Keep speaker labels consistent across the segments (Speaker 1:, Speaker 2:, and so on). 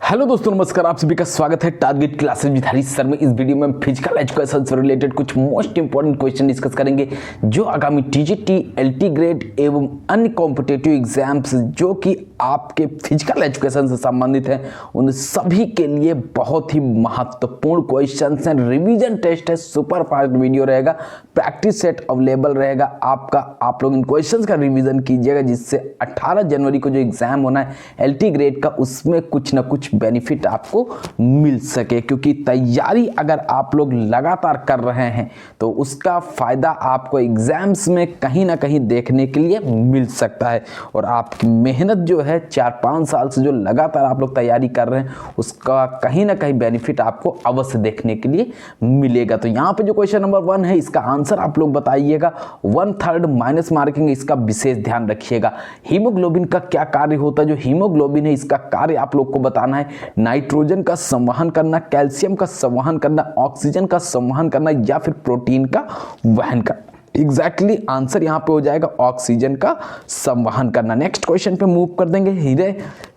Speaker 1: Hello दोस्तों, नमस्कार। आप सभी का स्वागत है target classes with Harish sir में। इस वीडियो में हम फिजिकल एजुकेशन से रिलेटेड कुछ मोस्ट इंपॉर्टेंट क्वेश्चन डिस्कस करेंगे जो आगामी टीजीटी, एलटी ग्रेड एवं अन्य कॉम्पिटिटिव एग्जाम्स जो कि आपके फिजिकल एजुकेशन से संबंधित हैं उन सभी के लिए बहुत ही महत्वपूर्ण क्वेश्चन हैं। रिवीजन टेस्ट है, सुपर फास्ट वीडियो रहेगा, प्रैक्टिस सेट अवेलेबल रहेगा आपका। आप लोग इन क्वेश्चन का रिविजन कीजिएगा जिससे 18 जनवरी को जो एग्जाम होना है एलटी ग्रेड का, उसमें कुछ ना कुछ बेनिफिट आपको मिल सके। क्योंकि तैयारी अगर आप लोग लगातार कर रहे हैं तो उसका फायदा आपको एग्जाम्स में कहीं ना कहीं देखने के लिए मिल सकता है। और आपकी मेहनत जो है 4-5 साल से जो लगातार आप लोग तैयारी कर रहे हैं उसका कहीं ना कहीं बेनिफिट आपको अवश्य देखने के लिए मिलेगा। तो यहाँ पे जो क्वेश्चन नंबर 1 है इसका आंसर आप लोग बताइएगा। 1/3 माइनस मार्किंग, इसका विशेष ध्यान रखिएगा। हीमोग्लोबिन का क्या कार्य होता है? जो हीमोग्लोबिन है इसका कार्य आप लोग को बताना है। नाइट्रोजन का संवहन करना, कैल्शियम का संवहन करना, ऑक्सीजन का संवहन करना या फिर प्रोटीन का वहन करना। एग्जैक्टली आंसर यहां पे हो जाएगा ऑक्सीजन का संवहन करना। नेक्स्ट क्वेश्चन पे मूव कर देंगे।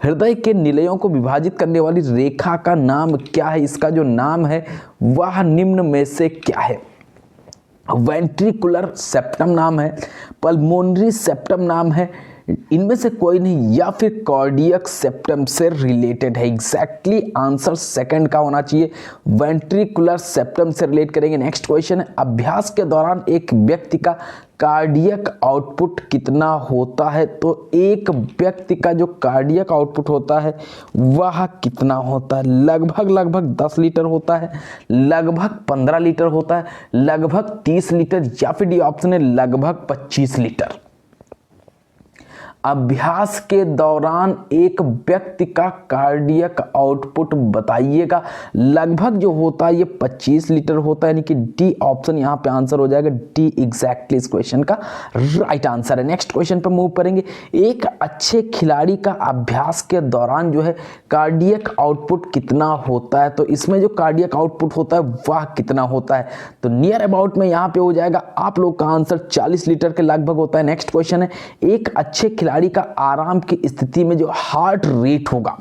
Speaker 1: हृदय के निलयों को विभाजित करने वाली रेखा का नाम क्या है? इसका जो नाम है वह निम्न में से क्या है? वेंट्रिकुलर सेप्टम नाम है, पल्मोनरी सेप्टम नाम है, इनमें से कोई नहीं, या फिर कार्डियक सेप्टम से रिलेटेड है। एग्जैक्टली आंसर सेकंड का होना चाहिए, वेंट्रिकुलर सेप्टम से रिलेट करेंगे। नेक्स्ट क्वेश्चन है, अभ्यास के दौरान एक व्यक्ति का कार्डियक आउटपुट कितना होता है? तो एक व्यक्ति का जो कार्डियक आउटपुट होता है वह कितना होता है? लगभग 10 लीटर होता है, लगभग 15 लीटर होता है, लगभग 30 लीटर, या फिर डी ऑप्शन है लगभग 25 लीटर। अभ्यास के दौरान एक व्यक्ति का कार्डियक आउटपुट बताइएगा। लगभग जो होता है ये 25 लीटर होता है, यानी कि डी ऑप्शन यहां पे आंसर हो जाएगा। डी एग्जैक्टली इस क्वेश्चन का राइट आंसर है। नेक्स्ट क्वेश्चन पे मूव करेंगे। एक अच्छे खिलाड़ी का अभ्यास के दौरान जो है कार्डियक आउटपुट कितना होता है? तो इसमें जो कार्डियक आउटपुट होता है वह कितना होता है? तो नियर अबाउट में यहां पे हो जाएगा आप लोग का आंसर 40 लीटर के लगभग होता है। नेक्स्ट क्वेश्चन है, एक अच्छे खिलाड़ी का आराम की स्थिति में जो हार्ट रेट होगा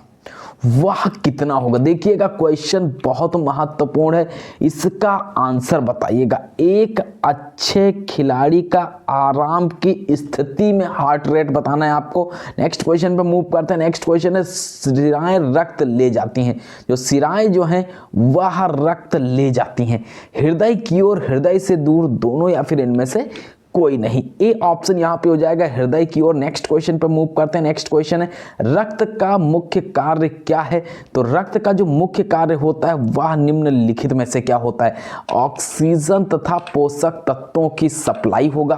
Speaker 1: वह कितना होगा? देखिएगा क्वेश्चन बहुत महत्वपूर्ण है, इसका आंसर बताइएगा। एक अच्छे खिलाड़ी का आराम की स्थिति में हार्ट रेट बताना है आपको। नेक्स्ट क्वेश्चन पे मूव करते हैं। नेक्स्ट क्वेश्चन है, सिराएं रक्त ले जाती हैं। जो सिराएं जो हैं वह रक्त ले जाती हैं हृदय की ओर, हृदय से दूर, दोनों, या फिर इनमें से कोई नहीं। ए ऑप्शन यहां पे हो जाएगा हृदय की ओर। नेक्स्ट क्वेश्चन पे मूव करते हैं। नेक्स्ट क्वेश्चन है, रक्त का मुख्य कार्य क्या है? तो रक्त का जो मुख्य कार्य होता है वह निम्नलिखित में से क्या होता है? ऑक्सीजन तथा पोषक तत्वों की सप्लाई होगा,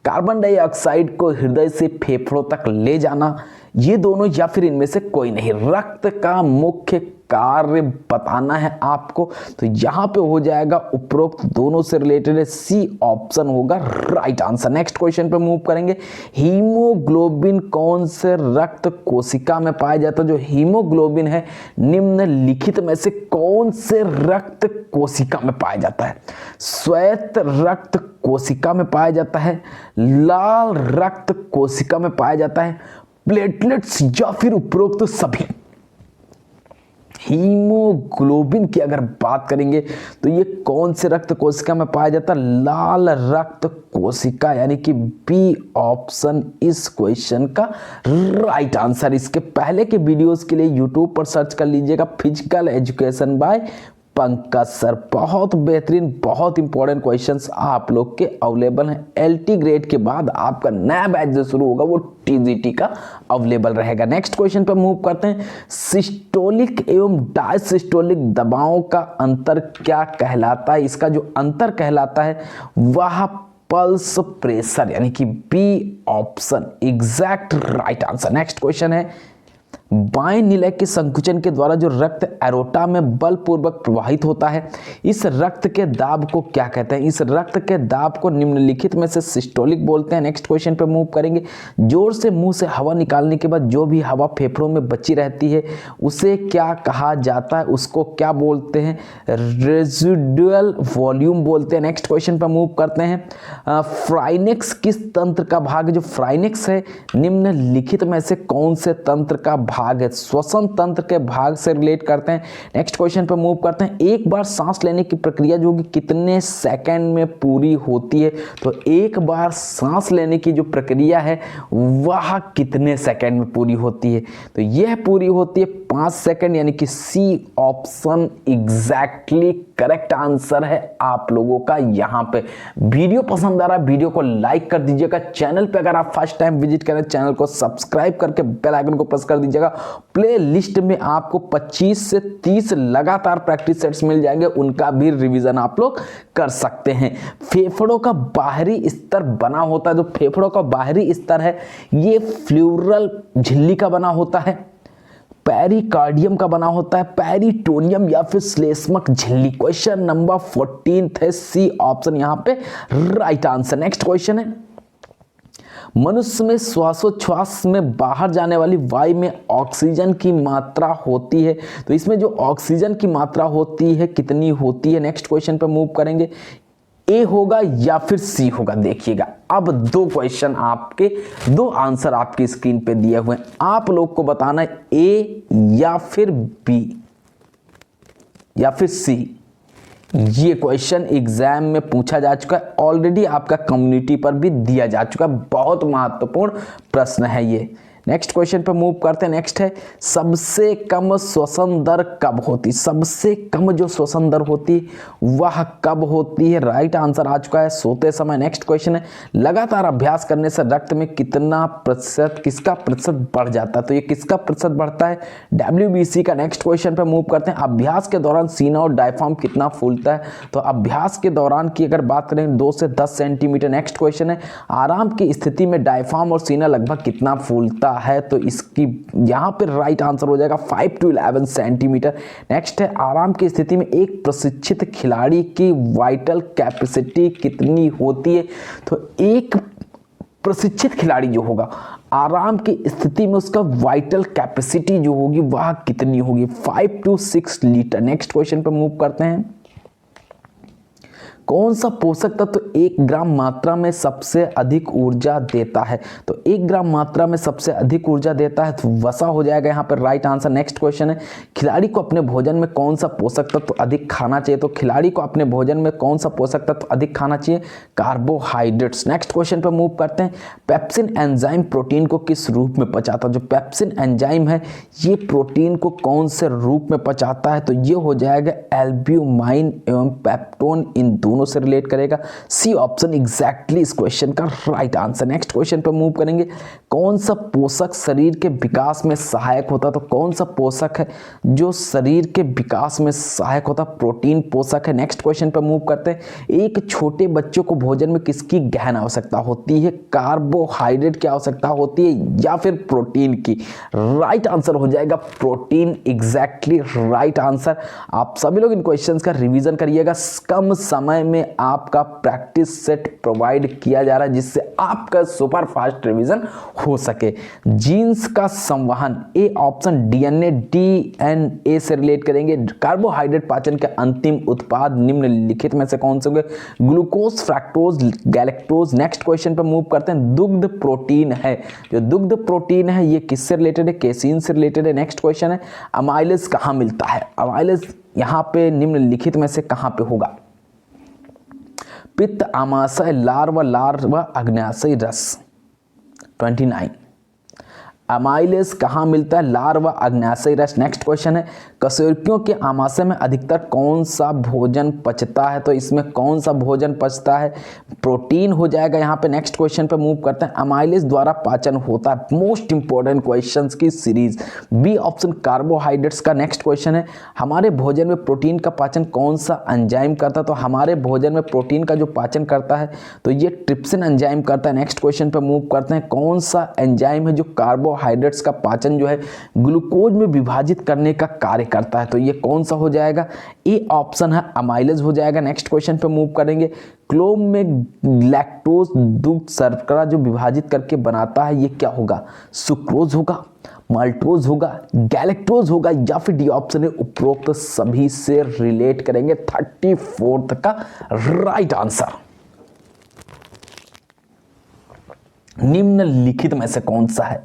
Speaker 1: कार्बन डाइऑक्साइड को हृदय से फेफड़ों तक ले जाना, ये दोनों, या फिर इनमें से कोई नहीं। रक्त का मुख्य कार्य बताना है आपको, तो यहां पे हो जाएगा उपरोक्त दोनों से रिलेटेड है, सी ऑप्शन होगा राइट आंसर। नेक्स्ट क्वेश्चन पे मूव करेंगे। हीमोग्लोबिन कौन से रक्त कोशिका में पाया जाता है? जो हीमोग्लोबिन है निम्नलिखित में से कौन से रक्त कोशिका में पाया जाता है? श्वेत रक्त कोशिका में पाया जाता है, लाल रक्त कोशिका में पाया जाता है, प्लेटलेट्स, या फिर उपरोक्त सभी? हीमोग्लोबिन की अगर बात करेंगे तो ये कौन से रक्त कोशिका में पाया जाता है? लाल रक्त कोशिका, यानी कि बी ऑप्शन इस क्वेश्चन का राइट आंसर। इसके पहले के वीडियोस के लिए यूट्यूब पर सर्च कर लीजिएगा physical education by Pankaj sir. बहुत बेहतरीन, बहुत इंपॉर्टेंट क्वेश्चंस आप लोग के अवेलेबल हैं। एलटी ग्रेड के बाद आपका नया बैच जो शुरू होगा वो टीजीटी का अवेलेबल रहेगा। नेक्स्ट क्वेश्चन पर मूव करते हैं। सिस्टोलिक एवं डायसिस्टोलिक दबावों का अंतर क्या कहलाता है? इसका जो अंतर कहलाता है वह पल्स प्रेशर, यानी कि B option exact right answer. Next question है, बाएं निलय के संकुचन के द्वारा जो रक्त एरोटा में बलपूर्वक प्रवाहित होता है, इस रक्त के दाब को क्या कहते हैं? इस रक्त के दाब को निम्नलिखित में से सिस्टोलिक बोलते हैं। नेक्स्ट क्वेश्चन पे मूव करेंगे। जोर से मुंह से हवा निकालने के बाद जो भी हवा फेफड़ों में बची रहती है उसे क्या कहा जाता है? उसको क्या बोलते हैं? रेजिडुअल वॉल्यूम बोलते हैं। नेक्स्ट क्वेश्चन पे मूव करते हैं। फ्राइनेक्स किस तंत्र का भाग? जो फ्राइनेक्स है निम्नलिखित में से कौन से तंत्र का भाग भाग है, श्वसन तंत्र के भाग से रिलेट करते हैं। नेक्स्ट क्वेश्चन पे मूव करते हैं। एक बार सांस लेने की प्रक्रिया जो कि कितने सेकंड में पूरी होती है? तो एक बार सांस लेने की जो प्रक्रिया है वह कितने सेकंड में पूरी होती है? तो यह पूरी होती है 5 सेकंड, यानी कि C option exactly correct answer है आप लोगों का। यहाँ पे वीडियो पसंद आ रहा है, वीडियो को लाइक कर दीजिएगा। चैनल पे अगर आप फर्स्ट टाइम विजिट करें, चैनल को सब्सक्राइब करके बेल आइकन को प्रेस कर दीजिएगा। प्ले लिस्ट में आपको 25 से 30 लगातार प्रैक्टिस सेट्स मिल जाएंगे, उनका भी रिवीजन आप लोग कर सकते हैं। फेफड़ों का बाहरी स्तर बना होता है, जो फेफड़ों का बाहरी स्तर है ये फ्लूरल झिल्ली का बना होता है, पेरिकार्डियम का बना होता है, पेरिटोनियम या फिर श्लेष्मक झिल्ली। क्वेश्चन नंबर 14 है, सी ऑप्शन यहां पे राइट आंसर। नेक्स्ट क्वेश्चन है, मनुष्य में श्वासोच्छ्वास में बाहर जाने वाली वायु में ऑक्सीजन की मात्रा होती है, तो इसमें जो ऑक्सीजन की मात्रा होती है कितनी होती है? नेक्स्ट क्वेश्चन पे मूव करेंगे। ए होगा या फिर सी होगा? देखिएगा, अब दो क्वेश्चन आपके, दो आंसर आपकी स्क्रीन पे दिए हुए हैं, आप लोग को बताना है ए या फिर बी या फिर सी। ये क्वेश्चन एग्जाम में पूछा जा चुका है, ऑलरेडी आपका कम्युनिटी पर भी दिया जा चुका है, बहुत महत्वपूर्ण प्रश्न है ये। नेक्स्ट क्वेश्चन पे मूव करते हैं। नेक्स्ट है, सबसे कम श्वसन दर कब होती? सबसे कम जो श्वसन दर होती वह कब होती है? राइट आंसर आ चुका है, सोते समय। नेक्स्ट क्वेश्चन है, लगातार अभ्यास करने से रक्त में कितना प्रतिशत, किसका प्रतिशत बढ़ जाता है? तो ये किसका प्रतिशत बढ़ता है? WBC का। नेक्स्ट क्वेश्चन पे मूव करते हैं, अभ्यास के दौरान सीना और डायफ्राम कितना फूलता है? तो अभ्यास के दौरान की अगर बात करें 2 से 10 सेंटीमीटर। नेक्स्ट क्वेश्चन है, आराम की स्थिति में डायफ्राम और सीना लगभग कितना फूलता है? तो इसकी यहां पे राइट आंसर हो जाएगा 5 to 11 सेंटीमीटर। नेक्स्ट है, आराम की स्थिति में एक प्रशिक्षित खिलाड़ी की वाइटल कैपेसिटी कितनी होती है? तो एक प्रशिक्षित खिलाड़ी जो होगा आराम की स्थिति में उसका वाइटल कैपेसिटी जो होगी वह कितनी होगी? 5 to 6 लीटर। नेक्स्ट क्वेश्चन पे मूव करते हैं, कौन सा पोषक तत्व 1 ग्राम मात्रा में सबसे अधिक ऊर्जा देता है? तो 1 ग्राम मात्रा में सबसे अधिक ऊर्जा देता है तो वसा हो जाएगा यहाँ पर राइट आंसर। नेक्स्ट क्वेश्चन है, खिलाड़ी को अपने भोजन में कौन सा पोषक तत्व अधिक खाना चाहिए? तो खिलाड़ी को अपने भोजन में कौन सा पोषक तत्व अधिक खाना चाहिए? कार्बोहाइड्रेट्स। नेक्स्ट क्वेश्चन पर मूव करते हैं, पेप्सिन एंजाइम प्रोटीन को किस रूप में पचाता है? जो पेप्सिन एंजाइम है ये प्रोटीन को कौन से रूप में पचाता है? तो ये हो जाएगा एल्ब्यूमाइन एवं पेप्टोन, इन दोनों से रिलेट करेगा। सी ऑप्शन एग्जैक्टली इस क्वेश्चन का राइट आंसर। नेक्स्ट क्वेश्चन पे मूव करेंगे, कौन सा पोषक शरीर के विकास में सहायक होता है? तो कौन सा पोषक है जो शरीर के विकास में सहायक होता है? प्रोटीन पोषक है। नेक्स्ट क्वेश्चन पे मूव करते हैं, एक छोटे बच्चों को भोजन में किसकी गहन आवश्यकता होती है? कार्बोहाइड्रेट की आवश्यकता होती है या फिर प्रोटीन की? राइट आंसर हो जाएगा प्रोटीन, एग्जैक्टली राइट आंसर। आप सभी लोग इन क्वेश्चंस का रिवीजन करिएगा, कम समय में आपका प्रैक्टिस सेट प्रोवाइड किया जा रहा है जिससे आपका सुपर फास्ट रिवीजन हो सके। जीन्स का संवहन, ए ऑप्शन डीएनए से रिलेट करेंगे। कार्बोहाइड्रेट पाचन के अंतिम उत्पाद निम्नलिखित में से कौन से होंगे? Glucose, fructose, galactose. Next question पर मूव करते हैं, दुग्ध प्रोटीन है, जो दुग्ध प्रोटीन है ये किससे रिलेटेड है? केसीन से रिलेटेड है। नेक्स्ट क्वेश्चन है, अमाइलेज कहां मिलता है? अमाइलेज यहां पे निम्नलिखित में से कहां पे होगा? पित्त, आमाशय, लार व अग्न्याशय रस। 29 अमाइलेज कहाँ मिलता है? लार व अग्न्याशय रस। नेक्स्ट क्वेश्चन है, कशेरुकियों के आमाशय में अधिकतर कौन सा भोजन पचता है? तो इसमें कौन सा भोजन पचता है? प्रोटीन हो जाएगा यहाँ पे। नेक्स्ट क्वेश्चन पे मूव करते हैं, अमाइलेज द्वारा पाचन होता है। मोस्ट इंपॉर्टेंट क्वेश्चंस की सीरीज, बी ऑप्शन कार्बोहाइड्रेट्स का। नेक्स्ट क्वेश्चन है, हमारे भोजन में प्रोटीन का पाचन कौन सा एंजाइम करता है? तो हमारे भोजन में प्रोटीन का जो पाचन करता है तो ये ट्रिप्सिन एंजाइम करता है। नेक्स्ट क्वेश्चन पे मूव करते हैं, कौन सा एंजाइम है जो कार्बोहाइड्रेट्स का पाचन जो है ग्लूकोज में विभाजित करने का कार्य करता है? तो ये कौन सा हो जाएगा? ए ऑप्शन है अमाइलेज हो जाएगा। नेक्स्ट क्वेश्चन पे मूव करेंगे, क्लोव में लैक्टोज दुग्ध शर्करा जो विभाजित करके बनाता है ये क्या होगा? सुक्रोज होगा, माल्टोज होगा, गैलेक्टोज होगा या फिर डी ऑप्शन है उपरोक्त सभी से रिलेट करेंगे। 34 का राइट आंसर। निम्नलिखित में से कौन सा है?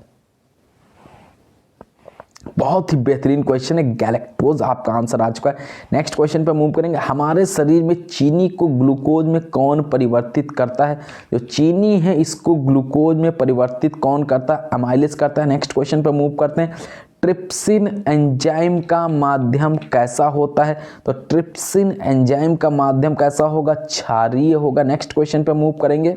Speaker 1: बहुत ही बेहतरीन क्वेश्चन है, गैलेक्टोज आपका आंसर आ चुका है। नेक्स्ट क्वेश्चन पे मूव करेंगे। हमारे शरीर में चीनी को ग्लूकोज में कौन परिवर्तित करता है? जो चीनी है इसको ग्लूकोज में परिवर्तित कौन करता है? अमाइलेज करता है। नेक्स्ट क्वेश्चन पे मूव करते हैं। ट्रिप्सिन एंजाइम का माध्यम कैसा होता है? तो ट्रिप्सिन एंजाइम का माध्यम कैसा होगा? क्षारीय होगा। नेक्स्ट क्वेश्चन पे मूव करेंगे।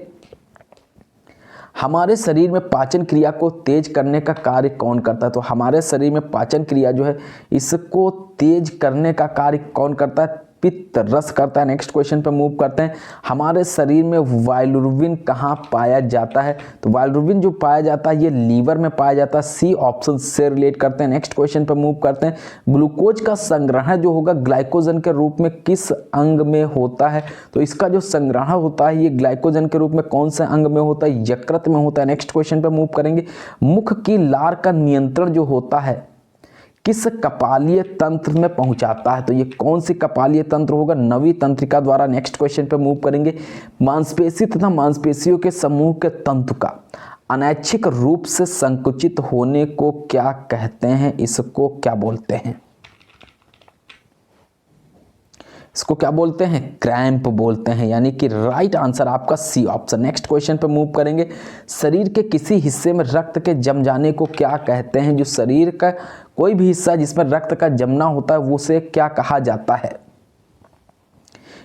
Speaker 1: हमारे शरीर में पाचन क्रिया को तेज करने का कार्य कौन करता है? तो हमारे शरीर में पाचन क्रिया जो है इसको तेज करने का कार्य कौन करता है? पित्त रस करता है। नेक्स्ट क्वेश्चन पे मूव करते हैं। हमारे शरीर में बाइलिरुबिन कहाँ पाया जाता है? तो बाइलिरुबिन जो पाया जाता है ये लीवर में पाया जाता है। सी ऑप्शन से रिलेट करते हैं। नेक्स्ट क्वेश्चन पे मूव करते हैं। ग्लूकोज का संग्रहण जो होगा ग्लाइकोजन के रूप में किस अंग में होता है? तो इसका जो संग्रहण होता है ये ग्लाइकोजन के रूप में कौन से अंग में होता है? यकृत में होता है। नेक्स्ट क्वेश्चन पे मूव करेंगे। मुख की लार का नियंत्रण जो होता है किस कपालीय तंत्र में पहुंचाता है? तो ये कौन सी कपालीय तंत्र होगा? नवी तंत्रिका द्वारा। नेक्स्ट क्वेश्चन पे मूव करेंगे। मांसपेशी तथा मांसपेशियों के समूह के तंतु का अनैच्छिक रूप से संकुचित होने को क्या कहते हैं? इसको क्या बोलते हैं? इसको क्या बोलते हैं? क्रैम्प बोलते हैं। यानी कि राइट आंसर आपका सी ऑप्शन। नेक्स्ट क्वेश्चन पे मूव करेंगे। शरीर के किसी हिस्से में रक्त के जम जाने को क्या कहते हैं? जो शरीर का कोई भी हिस्सा जिसमें रक्त का जमना होता है उसे क्या कहा जाता है?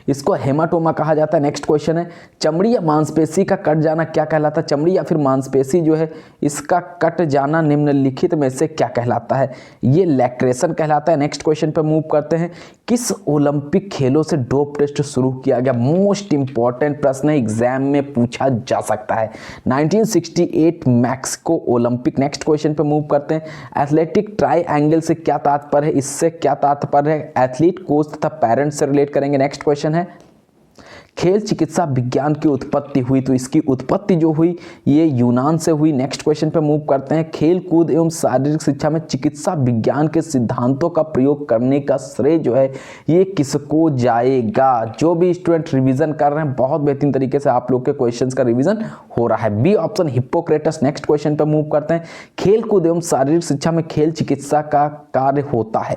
Speaker 1: इसको हेमाटोमा कहा जाता है। नेक्स्ट क्वेश्चन है। चमड़ी या मांसपेशी का कट जाना क्या कहलाता है? चमड़ी या फिर मांसपेशी जो है इसका कट जाना निम्नलिखित में से क्या कहलाता है? ये लैक्रेशन कहलाता है। नेक्स्ट क्वेश्चन पे मूव करते हैं। किस ओलंपिक खेलों से डोप टेस्ट शुरू किया गया? मोस्ट इंपॉर्टेंट प्रश्न है, एग्जाम में पूछा जा सकता है। 1968 मैक्सिको ओलंपिक। नेक्स्ट क्वेश्चन पे मूव करते हैं। एथलेटिक ट्राइएंगल से क्या तात्पर्य है? इससे क्या तात्पर्य है? एथलीट, कोच तथा पेरेंट्स से रिलेट करेंगे। नेक्स्ट क्वेश्चन है। खेल चिकित्सा विज्ञान की उत्पत्ति हुई, तो इसकी उत्पत्ति जो हुई ये यूनान से हुई। नेक्स्ट क्वेश्चन पे मूव करते हैं। खेल कूद एवं शारीरिक शिक्षा में चिकित्सा विज्ञान के सिद्धांतों का प्रयोग करने का श्रेय जो है ये किसको जाएगा? जो भी स्टूडेंट रिवीजन कर रहे हैं बहुत बेहतरीन तरीके से आप लोग के क्वेश्चंस का रिवीजन हो रहा है। B option Hippocrates. Next question पे मूव करते हैं। खेल कूद एवं शारीरिक शिक्षा में खेल चिकित्सा का कार्य होता है,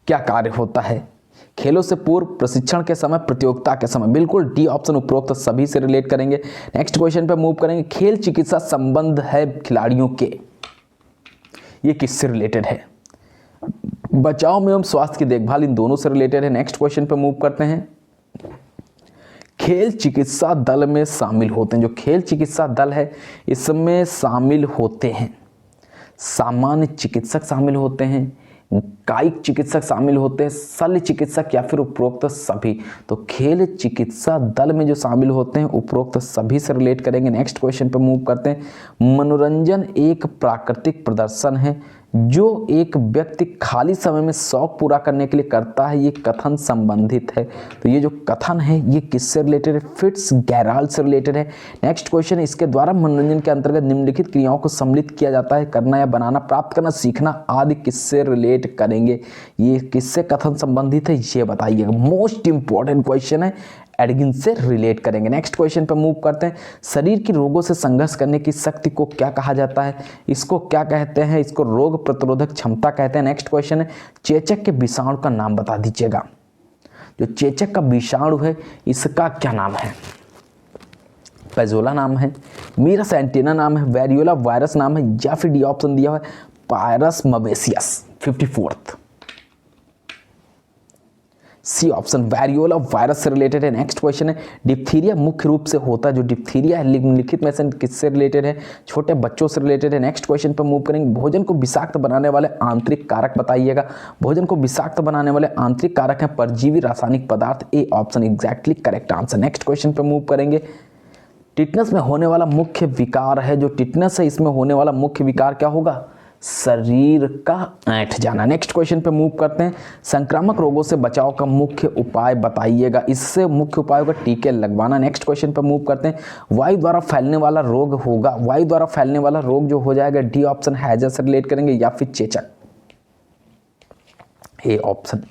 Speaker 1: क्या कार्य होता है? खेलों से पूर्व, प्रशिक्षण के समय, प्रतियोगिता के समय। बिल्कुल डी ऑप्शन उपरोक्त सभी से रिलेट करेंगे। नेक्स्ट क्वेश्चन पे मूव करेंगे। खेल चिकित्सा संबंध है खिलाड़ियों के, ये किससे रिलेटेड है? बचाव में एवं स्वास्थ्य की देखभाल, इन दोनों से रिलेटेड है। नेक्स्ट क्वेश्चन पे मूव करते हैं। खेल चिकित्सा दल में शामिल होते हैं, जो खेल चिकित्सा दल है इसमें शामिल होते हैं सामान्य चिकित्सक शामिल होते हैं, कायिक चिकित्सक शामिल होते हैं, शल्य चिकित्सक या फिर उपरोक्त सभी। तो खेल चिकित्सा दल में जो शामिल होते हैं उपरोक्त सभी से रिलेट करेंगे। नेक्स्ट क्वेश्चन पे मूव करते हैं। मनोरंजन एक प्राकृतिक प्रदर्शन है जो एक व्यक्ति खाली समय में शौक पूरा करने के लिए करता है, ये कथन संबंधित है। तो ये जो कथन है ये किससे रिलेटेड है? फिट्स गैराल्ड से रिलेटेड है। Next question. इसके द्वारा मनोरंजन के अंतर्गत निम्नलिखित क्रियाओं को सम्मिलित किया जाता है, करना या बनाना, प्राप्त करना, सीखना आदि किससे रिलेट करेंगे? ये किससे कथन संबंधित है ये बताइएगा। मोस्ट इंपॉर्टेंट क्वेश्चन है, एडगिन से रिलेट करेंगे। नेक्स्ट क्वेश्चन पे मूव करते हैं। शरीर की रोगों से संघर्ष करने की शक्ति को क्या कहा जाता है? इसको क्या कहते हैं? इसको रोग प्रतिरोधक क्षमता कहते हैं। नेक्स्ट क्वेश्चन है। चेचक के विषाणु का नाम बता दीजिएगा। जो चेचक का विषाणु है इसका क्या नाम है? पेजोला नाम है, मीरस एंटीना नाम है, वेरियोला वायरस नाम है, या फिर डी ऑप्शन दिया हुआ है पायरस मवेसियस। 54th C option variola virus से रिलेटेड है। नेक्स्ट क्वेश्चन है। डिप्थीरिया मुख्य रूप से होता है, जो डिप्थीरिया है निम्नलिखित में से किससे रिलेटेड है? छोटे बच्चों से रिलेटेड है। नेक्स्ट क्वेश्चन पर मूव करेंगे। भोजन को विषाक्त बनाने वाले आंतरिक कारक बताइएगा। भोजन को विषाक्त बनाने वाले आंतरिक कारक हैं परजीवी रासायनिक पदार्थ। A option exactly correct answer. Next question पर मूव करेंगे। टिटनस में होने वाला मुख्य विकार है, जो टिटनस है इसमें होने वाला मुख्य विकार क्या होगा? शरीर का ऐंठ जाना। नेक्स्ट क्वेश्चन पे मूव करते हैं। संक्रामक रोगों से बचाव का मुख्य उपाय बताइएगा। इससे मुख्य उपाय होगा टीके लगवाना। नेक्स्ट क्वेश्चन पे मूव करते हैं। वायु द्वारा फैलने वाला रोग होगा, वायु द्वारा फैलने वाला रोग जो हो जाएगा डी ऑप्शन हैजा से रिलेट करेंगे, या फिर चेचक, ए ऑप्शन।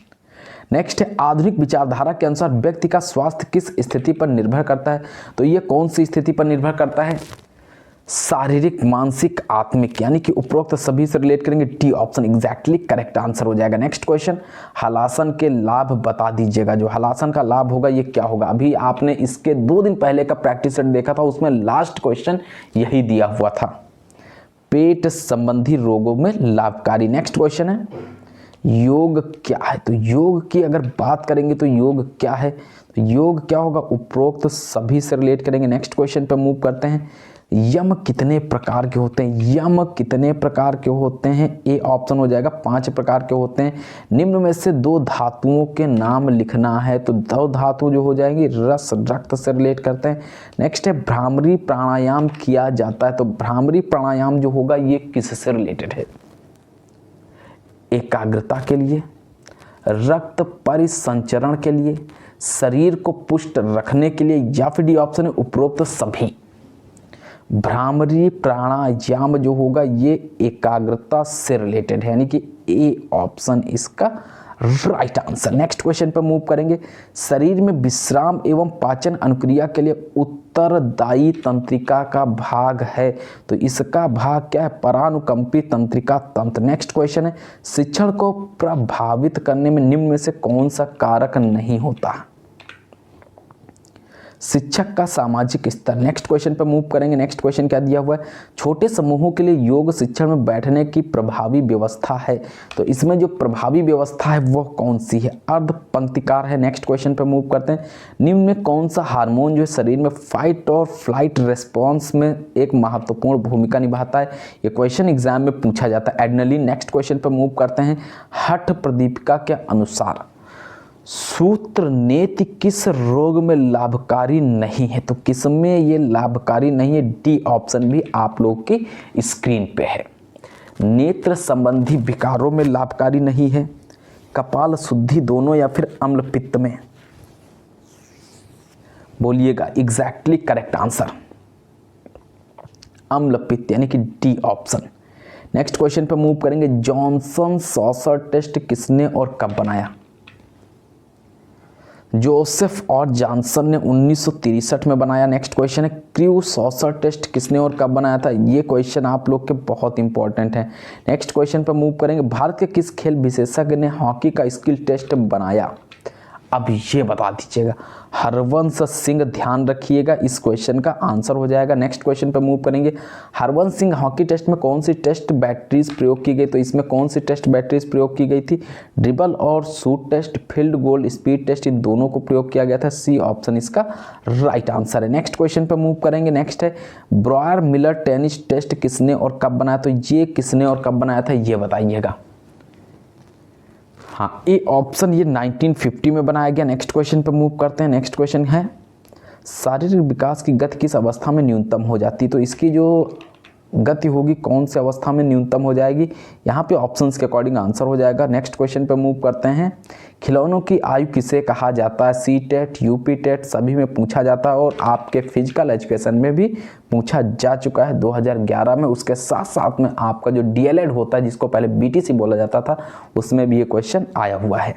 Speaker 1: नेक्स्ट है। आधुनिक विचारधारा के अनुसार व्यक्ति का स्वास्थ्य किस स्थिति पर निर्भर करता है? तो ये कौन सी स्थिति पर निर्भर करता है? शारीरिक, मानसिक, आत्मिक, यानी कि उपरोक्त सभी से रिलेट करेंगे। D option exactly correct answer हो जाएगा। नेक्स्ट क्वेश्चन, हलासन के लाभ बता दीजिएगा। जो हलासन का लाभ होगा ये क्या होगा? अभी आपने इसके 2 दिन पहले का प्रैक्टिस सेट देखा था, उसमें लास्ट क्वेश्चन यही दिया हुआ था, पेट संबंधी रोगों में लाभकारी। नेक्स्ट क्वेश्चन है, योग क्या है? तो योग की अगर बात करेंगे तो योग क्या है? तो योग क्या होगा? उपरोक्त सभी से रिलेट करेंगे। नेक्स्ट क्वेश्चन पे मूव करते हैं, यम कितने प्रकार के होते हैं? यम कितने प्रकार के होते हैं? ए ऑप्शन हो जाएगा 5 प्रकार के होते हैं। निम्न में से 2 धातुओं के नाम लिखना है। तो 2 धातु जो हो जाएंगी रस, रक्त से रिलेट करते हैं। नेक्स्ट है, भ्रामरी प्राणायाम किया जाता है। तो भ्रामरी प्राणायाम जो होगा ये किससे रिलेटेड है? एकाग्रता के लिए, रक्त परिसंचरण के लिए, शरीर को पुष्ट रखने के लिए, या फिर डी ऑप्शन है उपरोक्त सभी। भ्रामरी प्राणायाम जो होगा ये एकाग्रता से रिलेटेड है, यानी कि ए ऑप्शन इसका राइट आंसर। नेक्स्ट क्वेश्चन पर मूव करेंगे, शरीर में विश्राम एवं पाचन अनुक्रिया के लिए उत्तरदायी तंत्रिका का भाग है। तो इसका भाग क्या है? परानुकंपी तंत्रिका तंत्र। नेक्स्ट क्वेश्चन है, शिक्षण को प्रभावित करने में निम्न में से कौन सा कारक नहीं होता? शिक्षक का सामाजिक स्तर। नेक्स्ट क्वेश्चन पर मूव करेंगे। नेक्स्ट क्वेश्चन क्या दिया हुआ है? छोटे समूहों के लिए योग शिक्षण में बैठने की प्रभावी व्यवस्था है। तो इसमें जो प्रभावी व्यवस्था है वो कौन सी है? अर्ध पंक्तिकार है। नेक्स्ट क्वेश्चन पर मूव करते हैं, निम्न में कौन सा हार्मोन जो है शरीर में फाइट और फ्लाइट रेस्पॉन्स में एक महत्वपूर्ण भूमिका निभाता है? ये क्वेश्चन एग्जाम में पूछा जाता है, एड्रेनलिन। नेक्स्ट क्वेश्चन पर मूव करते हैं, हठ प्रदीपिका के अनुसार सूत्र नेति किस रोग में लाभकारी नहीं है? तो किस में ये लाभकारी नहीं है? डी ऑप्शन भी आप लोग की स्क्रीन पे है। नेत्र संबंधी विकारों में लाभकारी नहीं है, कपाल शुद्धि दोनों, या फिर अम्ल पित्त में? बोलिएगा एग्जैक्टली करेक्ट आंसर अम्ल पित्त, यानी कि डी ऑप्शन। नेक्स्ट क्वेश्चन पे मूव करेंगे, जॉनसन सॉसर टेस्ट किसने और कब बनाया? जोसेफ और जॉनसन ने 1963 में बनाया। नेक्स्ट क्वेश्चन है, क्रू सॉसर टेस्ट किसने और कब बनाया था? ये क्वेश्चन आप लोग के बहुत इंपॉर्टेंट है। नेक्स्ट क्वेश्चन पर मूव करेंगे, भारत के किस खेल विशेषज्ञ ने हॉकी का स्किल टेस्ट बनाया? अब ये बता दीजिएगा। हरवंश सिंह, ध्यान रखिएगा इस क्वेश्चन का आंसर हो जाएगा। नेक्स्ट क्वेश्चन पर मूव करेंगे, हरवंश सिंह हॉकी टेस्ट में कौन सी टेस्ट बैटरीज प्रयोग की गई? तो इसमें कौन सी टेस्ट बैटरीज प्रयोग की गई थी? ड्रिबल और shoot test, field goal, speed test, इन दोनों को प्रयोग किया गया था। सी ऑप्शन इसका राइट आंसर है। नेक्स्ट क्वेश्चन पर मूव करेंगे। नेक्स्ट है, ब्रॉयर मिलर टेनिस टेस्ट किसने और कब बनाया? तो ये किसने और कब बनाया था ये बताइएगा। हाँ, ए ऑप्शन ये 1950 में बनाया गया। नेक्स्ट क्वेश्चन पे मूव करते हैं। नेक्स्ट क्वेश्चन है, शारीरिक विकास की गति किस अवस्था में न्यूनतम हो जाती? तो इसकी जो गति होगी कौन सी अवस्था में न्यूनतम हो जाएगी? यहाँ पे ऑप्शंस के अकॉर्डिंग आंसर हो जाएगा। नेक्स्ट क्वेश्चन पे मूव करते हैं, खिलौनों की आयु किसे कहा जाता है? सी टेट, यूपी टेट सभी में पूछा जाता है और आपके फिजिकल एजुकेशन में भी पूछा जा चुका है 2011 में। उसके साथ साथ में आपका जो डीएलएड होता है, जिसको पहले बीटीसी बोला जाता था, उसमें भी ये क्वेश्चन आया हुआ है।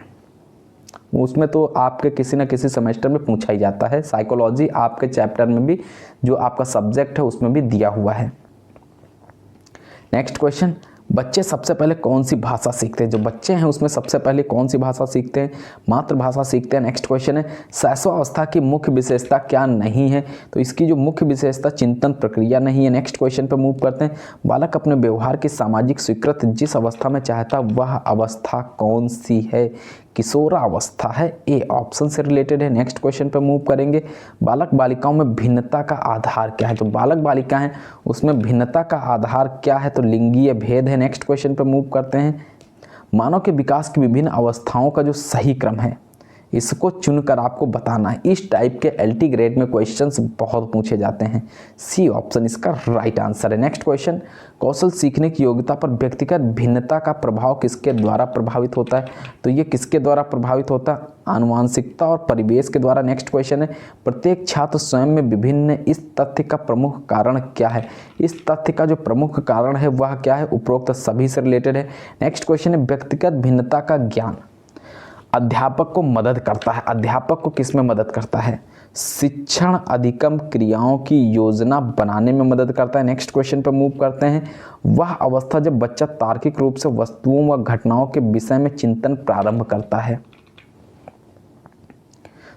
Speaker 1: उसमें तो आपके किसी न किसी सेमेस्टर में पूछा ही जाता है। साइकोलॉजी आपके चैप्टर में भी जो आपका सब्जेक्ट है उसमें भी दिया हुआ है। नेक्स्ट क्वेश्चन, बच्चे सबसे पहले कौन सी भाषा सीखते हैं? जो बच्चे हैं उसमें सबसे पहले कौन सी भाषा सीखते हैं? मातृभाषा सीखते हैं। नेक्स्ट क्वेश्चन है, शैशवावस्था की मुख्य विशेषता क्या नहीं है? तो इसकी जो मुख्य विशेषता चिंतन प्रक्रिया नहीं है। नेक्स्ट क्वेश्चन पर मूव करते हैं, बालक अपने व्यवहार की सामाजिक स्वीकृति जिस अवस्था में चाहता वह अवस्था कौन सी है? किशोरावस्था है। ए ऑप्शन से रिलेटेड है। नेक्स्ट क्वेश्चन पर मूव करेंगे, बालक बालिकाओं में भिन्नता का आधार क्या है? तो बालक बालिका हैं उसमें भिन्नता का आधार क्या है? तो लिंगीय भेद है। नेक्स्ट क्वेश्चन पर मूव करते हैं, मानव के विकास की विभिन्न अवस्थाओं का जो सही क्रम है इसको चुनकर आपको बताना है। इस टाइप के एलटी ग्रेड में क्वेश्चंस बहुत पूछे जाते हैं। सी ऑप्शन इसका राइट आंसर है। नेक्स्ट क्वेश्चन, कौशल सीखने की योग्यता पर व्यक्तिगत भिन्नता का प्रभाव किसके द्वारा प्रभावित होता है? तो ये किसके द्वारा प्रभावित होता है? आनुवांशिकता और परिवेश के द्वारा। नेक्स्ट क्वेश्चन है, प्रत्येक छात्र स्वयं में विभिन्न, इस तथ्य का प्रमुख कारण क्या है? इस तथ्य का जो प्रमुख कारण है वह क्या है? उपरोक्त सभी से रिलेटेड है। नेक्स्ट क्वेश्चन है, व्यक्तिगत भिन्नता का ज्ञान अध्यापक को मदद करता है। अध्यापक को किस में मदद करता है? शिक्षण अधिगम क्रियाओं की योजना बनाने में मदद करता है। नेक्स्ट क्वेश्चन पर मूव करते हैं। वह अवस्था जब बच्चा तार्किक रूप से वस्तुओं व घटनाओं के विषय में चिंतन प्रारंभ करता है।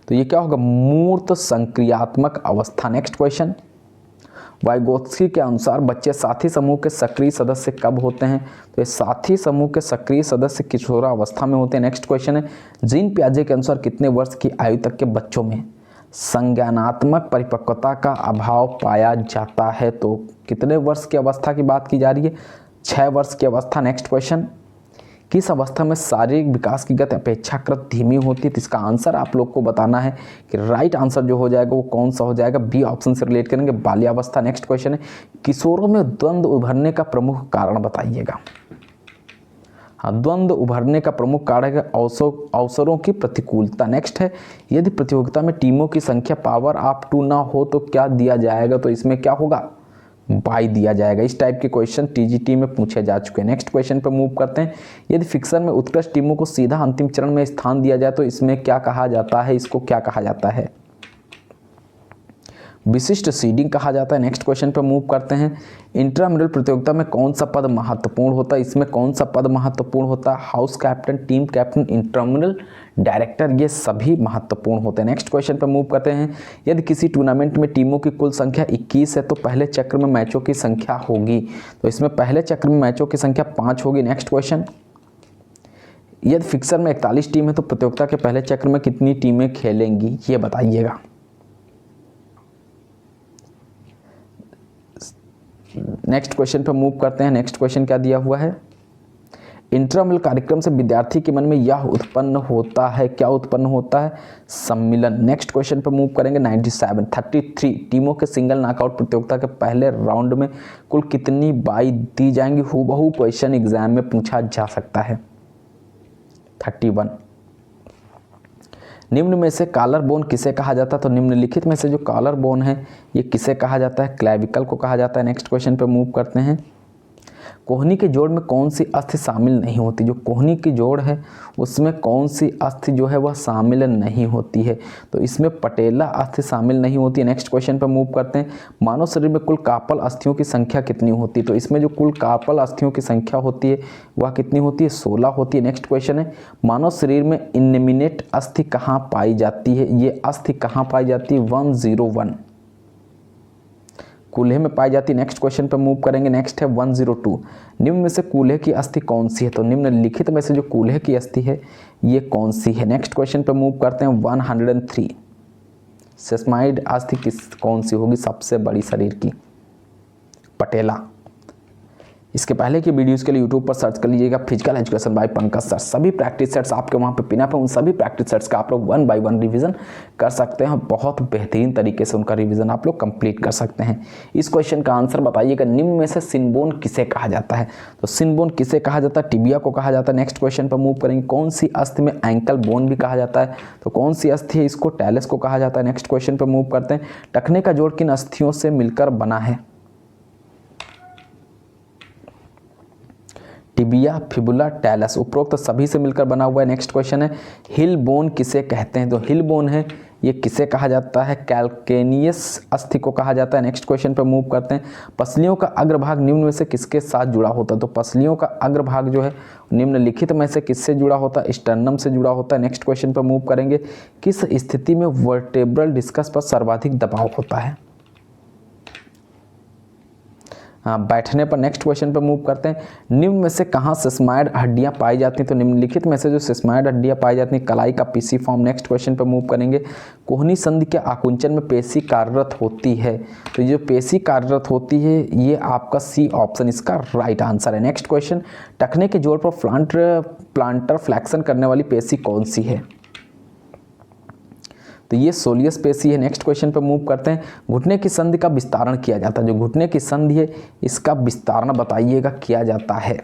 Speaker 1: तो ये क्या होगा? मूर्त संक्रियात्मक अवस्था। नेक्स्ट क्वेश्चन, वाइगोत्स्की के अनुसार बच्चे साथी समूह के सक्रिय सदस्य कब होते हैं? तो ये साथी समूह के सक्रिय सदस्य किशोरावस्था में होते हैं। नेक्स्ट क्वेश्चन है, जीन पियाजे के अनुसार कितने वर्ष की आयु तक के बच्चों में संज्ञानात्मक परिपक्वता का अभाव पाया जाता है? तो कितने वर्ष की अवस्था की बात की जा रही है? 6 वर्ष की अवस्था। नेक्स्ट क्वेश्चन, किस अवस्था में शारीरिक विकास की गति अपेक्षाकृत धीमी होती है? तो इसका आंसर आप लोग को बताना है कि राइट आंसर जो हो जाएगा वो कौन सा हो जाएगा? बी ऑप्शन से रिलेट करेंगे, बाल्यावस्था। नेक्स्ट क्वेश्चन है, किशोरों में द्वंद्व उभरने का प्रमुख कारण बताइएगा। हाँ, द्वंद्व उभरने का प्रमुख कारण है अवसरों की प्रतिकूलता। नेक्स्ट है, यदि प्रतियोगिता में टीमों की संख्या पावर ऑफ 2 ना हो तो क्या दिया जाएगा? तो इसमें क्या होगा? बाई दिया जाएगा। इस टाइप के क्वेश्चन टीजीटी में पूछे जा चुके हैं। नेक्स्ट क्वेश्चन पर मूव करते हैं। यदि फिक्शन में उत्कृष्ट टीमों को सीधा अंतिम चरण में स्थान दिया जाए तो इसमें क्या कहा जाता है? इसको क्या कहा जाता है? विशिष्ट सीडिंग कहा जाता है। नेक्स्ट क्वेश्चन पर मूव करते हैं। इंट्रामुरल प्रतियोगिता में कौन सा पद महत्वपूर्ण होता है? इसमें कौन सा पद महत्वपूर्ण होता है? House captain, team captain, intramural director, ये सभी महत्वपूर्ण होते हैं। नेक्स्ट क्वेश्चन पर मूव करते हैं। यदि किसी टूर्नामेंट में टीमों की कुल संख्या 21 है तो पहले चक्र में मैचों की संख्या होगी? तो इसमें पहले चक्र में मैचों की संख्या 5 होगी। नेक्स्ट क्वेश्चन, यदि फिक्सर में 41 टीम है तो प्रतियोगिता के पहले चक्र में कितनी टीमें खेलेंगी? ये बताइएगा। नेक्स्ट क्वेश्चन पर मूव करते हैं। नेक्स्ट क्वेश्चन क्या दिया हुआ है? इंट्रामुरल कार्यक्रम से विद्यार्थी के मन में यह उत्पन्न होता है, क्या उत्पन्न होता है? सम्मिलन। नेक्स्ट क्वेश्चन पर मूव करेंगे। 33 टीमों के सिंगल नॉकआउट प्रतियोगिता के पहले राउंड में कुल कितनी बाई दी जाएंगी? हूबहू क्वेश्चन एग्जाम में पूछा जा सकता है। 31। निम्न में से कॉलर बोन किसे कहा जाता है? तो निम्नलिखित में से जो कॉलर बोन है ये किसे कहा जाता है? क्लेविकल को कहा जाता है। नेक्स्ट क्वेश्चन पे मूव करते हैं। कोहनी के जोड़ में कौन सी अस्थि शामिल नहीं होती? जो कोहनी की जोड़ है उसमें कौन सी अस्थि जो है वह शामिल नहीं होती है? तो इसमें पटेला अस्थि शामिल नहीं होती है। नेक्स्ट क्वेश्चन पर मूव करते हैं। मानव शरीर में कुल कार्पल अस्थियों की संख्या कितनी होती है? तो इसमें जो कुल कार्पल अस्थियों की संख्या होती है वह कितनी होती है? 16 होती है। नेक्स्ट क्वेश्चन है, मानव शरीर में इनमिनेट अस्थि कहाँ पाई जाती है? ये अस्थि कहाँ पाई जाती है? 101 कूल्हे में पाई जाती है। नेक्स्ट क्वेश्चन पर मूव करेंगे। नेक्स्ट है 102। निम्न में से कूल्हे की अस्थि कौन सी है? तो निम्नलिखित में से जो कूल्हे की अस्थि है ये कौन सी है? नेक्स्ट क्वेश्चन पर मूव करते हैं। 103 सेस्माइड अस्थि कौन सी होगी सबसे बड़ी शरीर की? पटेला। इसके पहले की वीडियोस के लिए यूट्यूब पर सर्च कर लीजिएगा physical education by Pankaj sir. सभी प्रैक्टिस सेट्स आपके वहाँ पे पिन अप है। उन सभी प्रैक्टिस सेट्स का आप लोग 1 बाय 1 रिवीजन कर सकते हैं। बहुत बेहतरीन तरीके से उनका रिवीजन आप लोग कंप्लीट कर सकते हैं। इस क्वेश्चन का आंसर बताइएगा। निम्न में से सिनबोन किसे कहा जाता है? तो सिनबोन किसे कहा जाता है? टिबिया को कहा जाता है। नेक्स्ट क्वेश्चन पर मूव करेंगे। कौन सी अस्थि में एंकल बोन भी कहा जाता है? तो कौन सी अस्थि है? इसको टैलेस को कहा जाता है। नेक्स्ट क्वेश्चन पर मूव करते हैं। टखने का जोड़ किन अस्थियों से मिलकर बना है? टिबिया, फिबुला, टैलस, उपरोक्त सभी से मिलकर बना हुआ है। नेक्स्ट क्वेश्चन है, हिल बोन किसे कहते हैं? तो हिल बोन है ये किसे कहा जाता है? कैल्केनियस अस्थि को कहा जाता है। नेक्स्ट क्वेश्चन पर मूव करते हैं। पसलियों का अग्रभाग निम्न में से किसके साथ जुड़ा होता है? तो पसलियों का अग्रभाग जो है निम्नलिखित में से किससे जुड़ा होता है? स्टर्नम से जुड़ा होता है। नेक्स्ट क्वेश्चन पर मूव करेंगे। किस स्थिति में वर्टेब्रल डिस्कस पर सर्वाधिक दबाव होता है? हाँ, बैठने पर। नेक्स्ट क्वेश्चन पर मूव करते हैं। निम्न में से कहाँ सेस्माइड हड्डियाँ पाई जाती हैं? तो निम्नलिखित में से जो सेस्माइड हड्डियाँ पाई जाती हैं कलाई का पीसी फॉर्म। नेक्स्ट क्वेश्चन पर मूव करेंगे। कोहनी संधि के आकुंचन में पेशी कार्यरत होती है? तो जो पेशी कार्यरत होती है ये आपका सी ऑप्शन इसका राइट आंसर है। नेक्स्ट क्वेश्चन, टखने के जोड़ पर प्लांटर फ्लैक्शन करने वाली पेशी कौन सी है? तो ये सोलियस पेशी है। नेक्स्ट क्वेश्चन पर मूव करते हैं। घुटने की संधि का विस्तारण किया जाता है? जो घुटने की संधि है इसका विस्तारण बताइएगा किया जाता है?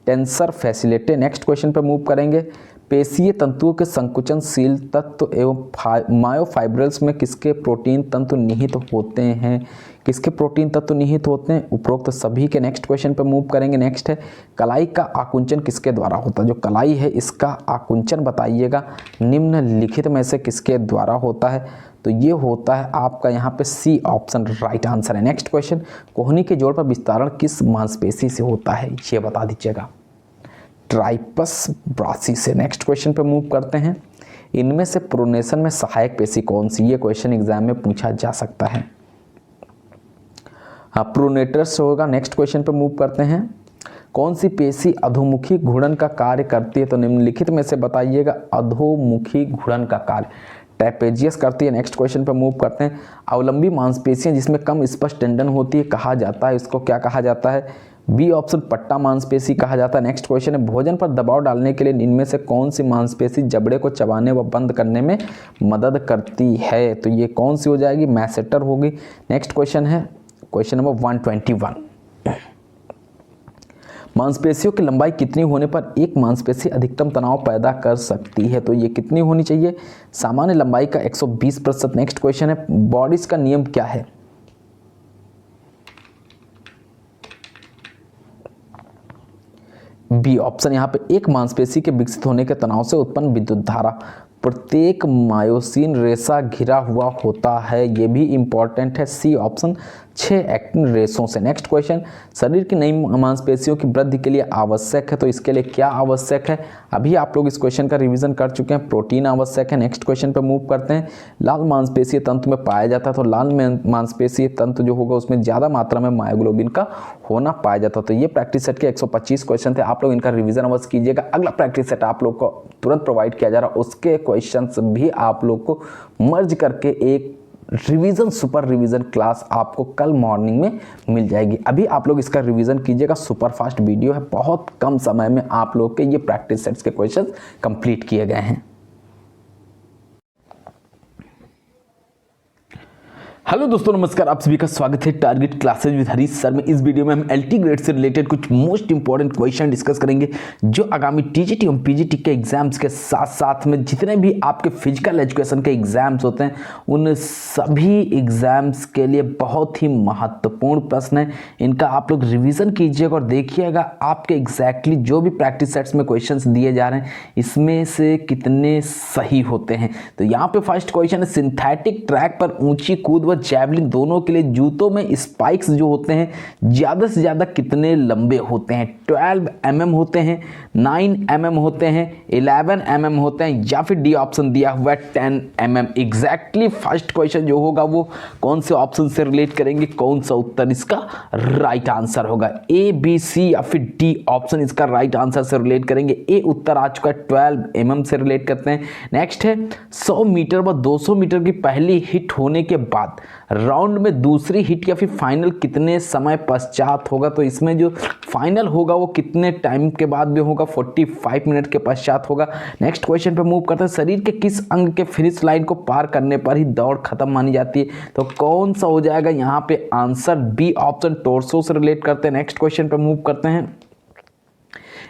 Speaker 1: Tensor facility. नेक्स्ट क्वेश्चन पर मूव करेंगे। पेशीय तंतुओं के संकुचनशील तत्व एवं मायोफाइब्रल्स में किसके प्रोटीन तंतु निहित होते हैं? किसके प्रोटीन तत्व निहित होते हैं? उपरोक्त सभी के। नेक्स्ट क्वेश्चन पर मूव करेंगे। नेक्स्ट है, कलाई का आकुंचन किसके द्वारा होता है? जो कलाई है इसका आकुंचन बताइएगा निम्नलिखित में से किसके द्वारा होता है? तो ये होता है आपका यहाँ पे सी ऑप्शन राइट आंसर है। नेक्स्ट क्वेश्चन, कोहनी के जोड़ पर विस्तारण किस मांसपेशी से होता है, ये बता दीजिएगा। ट्राइपस ब्रासी से। नेक्स्ट क्वेश्चन पे मूव करते हैं, इनमें से प्रोनेशन में सहायक पेशी कौन सी, ये क्वेश्चन एग्जाम में पूछा जा सकता है। हाँ, प्रोनेटर्स होगा। नेक्स्ट क्वेश्चन पे मूव करते हैं, कौन सी पेशी अधोमुखी घूर्णन का कार्य करती है, तो निम्नलिखित में से बताइएगा अधोमुखी घूर्णन का कार्य ट्रेपेजियस करती है। नेक्स्ट क्वेश्चन पे मूव करते हैं, अवलंबी मांसपेशियां जिसमें कम स्पष्ट टेंडन होती है कहा जाता है, इसको क्या कहा जाता है, बी ऑप्शन पट्टा मांसपेशी कहा जाता है। नेक्स्ट क्वेश्चन है, भोजन पर दबाव डालने के लिए इनमें से कौन सी मांसपेशी जबड़े को चबाने व बंद करने में मदद करती है, तो ये कौन सी हो जाएगी, मैसेटर होगी। नेक्स्ट क्वेश्चन है क्वेश्चन नंबर 121, मांसपेशियों की लंबाई कितनी होने पर एक मांसपेशी अधिकतम तनाव पैदा कर सकती है, तो ये कितनी होनी चाहिए, सामान्य लंबाई का 120%। नेक्स्ट क्वेश्चन है, बॉडिस का नियम क्या है, बी ऑप्शन यहाँ पे एक मांसपेशी के विकसित होने के तनाव से उत्पन्न विद्युत धारा प्रत्येक मायोसिन रेशा घिरा हुआ होता है, ये भी इंपॉर्टेंट है। सी ऑप्शन 6 एक्टिन रेशों से। नेक्स्ट क्वेश्चन, शरीर की नई मांसपेशियों की वृद्धि के लिए आवश्यक है, तो इसके लिए क्या आवश्यक है, अभी आप लोग इस क्वेश्चन का रिवीजन कर चुके हैं, प्रोटीन आवश्यक है। नेक्स्ट क्वेश्चन पे मूव करते हैं, लाल मांसपेशीय तंतु में पाया जाता है, तो लाल मांसपेशीय तंतु जो होगा उसमें ज़्यादा मात्रा में मायोग्लोबिन का होना पाया जाता है। तो ये प्रैक्टिस सेट के 125 क्वेश्चन थे, आप लोग इनका रिवीजन अवश्य कीजिएगा। अगला प्रैक्टिस सेट आप लोग को तुरंत प्रोवाइड किया जा रहा है, उसके क्वेश्चंस भी आप लोग को मर्ज करके एक रिवीजन सुपर रिवीजन क्लास आपको कल मॉर्निंग में मिल जाएगी। अभी आप लोग इसका रिवीजन कीजिएगा, सुपर फास्ट वीडियो है, बहुत कम समय में आप लोग के ये प्रैक्टिस सेट्स के क्वेश्चंस कंप्लीट किए गए हैं। हेलो दोस्तों, नमस्कार, आप सभी का स्वागत है target classes with Harish sir में। इस वीडियो में हम एलटी ग्रेड से रिलेटेड कुछ मोस्ट इंपॉर्टेंट क्वेश्चन डिस्कस करेंगे जो आगामी टीजीटी और पीजीटी के एग्जाम्स के साथ साथ में जितने भी आपके फिजिकल एजुकेशन के एग्जाम्स होते हैं उन सभी एग्जाम्स के लिए बहुत ही महत्वपूर्ण प्रश्न है। इनका आप लोग रिविजन कीजिएगा और देखिएगा आपके एग्जैक्टली जो भी प्रैक्टिस सेट्स में क्वेश्चन दिए जा रहे हैं इसमें से कितने सही होते हैं। तो यहाँ पे फर्स्ट क्वेश्चन है, सिंथेटिक ट्रैक पर ऊंची कूद व जैवलिन दोनों के लिए जूतों में स्पाइक्स जो होते हैं ज्यादा से ज्यादा कितने लंबे होते हैं, 12 mm होते हैं, 9 mm होते हैं, 11 mm होते हैं, या फिर डी ऑप्शन दिया हुआ है 10 mm। एग्जैक्टली फर्स्ट क्वेश्चन जो होगा वो कौन से ऑप्शन से रिलेट करेंगे, कौन सा उत्तर इसका राइट आंसर होगा, ए बी सी या फिर डी ऑप्शन इसका राइट आंसर से रिलेट करेंगे। ए उत्तर आ चुका है, 12 mm से रिलेट करते हैं। नेक्स्ट है, 100 मीटर व 200 मीटर की पहली हिट होने के बाद राउंड में दूसरी हिट या फिर फाइनल कितने समय पश्चात होगा, तो इसमें जो फाइनल होगा वो कितने टाइम के बाद में होगा, 45 मिनट के पश्चात होगा। नेक्स्ट क्वेश्चन पे मूव करते हैं, शरीर के किस अंग के फिनिश लाइन को पार करने पर ही दौड़ खत्म मानी जाती है, तो कौन सा हो जाएगा यहाँ पे आंसर, बी ऑप्शन टोर्सो से रिलेट करते हैं। नेक्स्ट क्वेश्चन पे मूव करते हैं,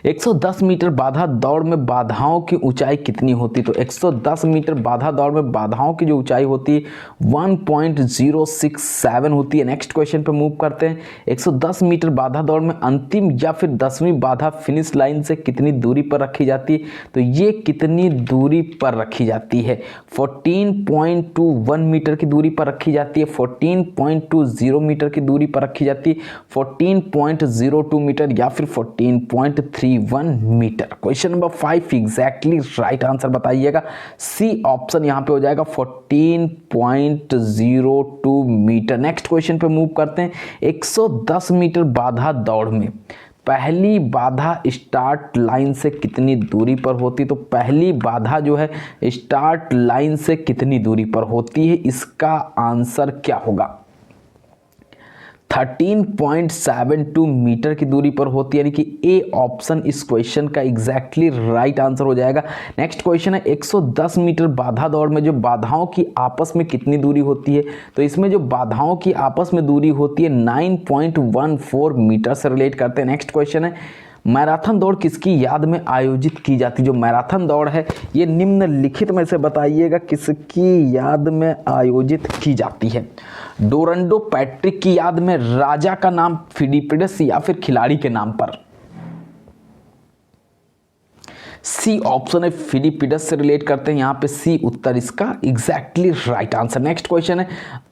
Speaker 1: 110 मीटर बाधा दौड़ में बाधाओं की ऊंचाई कितनी होती है, तो 110 मीटर बाधा दौड़ में बाधाओं की जो ऊंचाई होती है 1.067 होती है। नेक्स्ट क्वेश्चन पे मूव करते हैं, 110 मीटर बाधा दौड़ में अंतिम या फिर 10वीं बाधा फिनिश लाइन से कितनी दूरी पर रखी जाती है, तो ये कितनी दूरी पर रखी जाती है, 14.21 मीटर की दूरी पर रखी जाती है, 14.20 मीटर की दूरी पर रखी जाती है, 14.02 मीटर या फिर 14.31 metre. Question number 5 exactly right answer बताइएगा, सी ऑप्शन यहां पे हो जाएगा 14.02 मीटर। नेक्स्ट क्वेश्चन पे मूव करते हैं, 110 मीटर बाधा दौड़ में पहली बाधा स्टार्ट लाइन से कितनी दूरी पर होती, तो पहली बाधा जो है स्टार्ट लाइन से कितनी दूरी पर होती है, इसका आंसर क्या होगा, 13.72 मीटर की दूरी पर होती है, यानी कि ए ऑप्शन इस क्वेश्चन का एग्जैक्टली राइट आंसर हो जाएगा। नेक्स्ट क्वेश्चन है, 110 मीटर बाधा दौड़ में जो बाधाओं की आपस में कितनी दूरी होती है, तो इसमें जो बाधाओं की आपस में दूरी होती है 9.14 मीटर से रिलेट करते हैं। नेक्स्ट क्वेश्चन है, मैराथन दौड़ किसकी याद में आयोजित की जाती है, जो मैराथन दौड़ है ये निम्नलिखित में से बताइएगा किसकी याद में आयोजित की जाती है, डोरंडो पैट्रिक की याद में, राजा का नाम फिलिपिडस या फिर खिलाड़ी के नाम पर। सी ऑप्शन है, फिलिपिडस से रिलेट करते हैं, यहाँ पे सी उत्तर इसका exactly right answer. Next question है,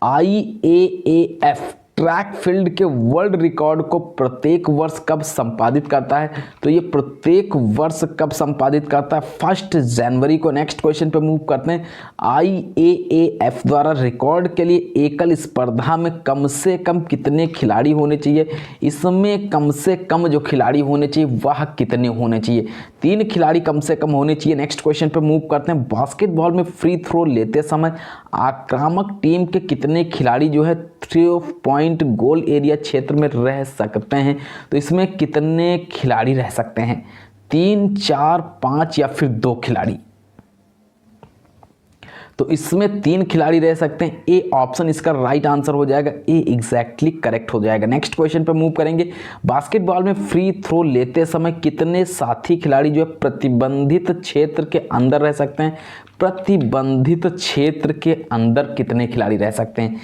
Speaker 1: IAAF ट्रैक फील्ड के वर्ल्ड रिकॉर्ड को प्रत्येक वर्ष कब संपादित करता है? तो ये प्रत्येक वर्ष कब संपादित करता है? 1 जनवरी को। नेक्स्ट क्वेश्चन पे मूव करते हैं, IAAF द्वारा रिकॉर्ड के लिए एकल स्पर्धा में कम से कम कितने खिलाड़ी होने चाहिए? इसमें कम से कम जो खिलाड़ी होने चाहिए वह कितने होने चाहिए? 3 खिलाड़ी कम से कम होने चाहिए। नेक्स्ट क्वेश्चन पे मूव करते हैं, बास्केटबॉल में फ्री थ्रो लेते समय आक्रामक टीम के कितने खिलाड़ी जो है 3 पॉइंट गोल एरिया क्षेत्र में रह सकते हैं? तो इसमें कितने खिलाड़ी रह सकते हैं? 3, 4, 5 या फिर 2 खिलाड़ी? तो इसमें 3 खिलाड़ी रह सकते हैं। ए ऑप्शन इसका राइट आंसर हो जाएगा, ए एग्जैक्टली करेक्ट हो जाएगा। नेक्स्ट क्वेश्चन पे मूव करेंगे, बास्केटबॉल में फ्री थ्रो लेते समय कितने साथी खिलाड़ी जो है प्रतिबंधित क्षेत्र के अंदर रह सकते हैं? प्रतिबंधित क्षेत्र के अंदर कितने खिलाड़ी रह सकते हैं?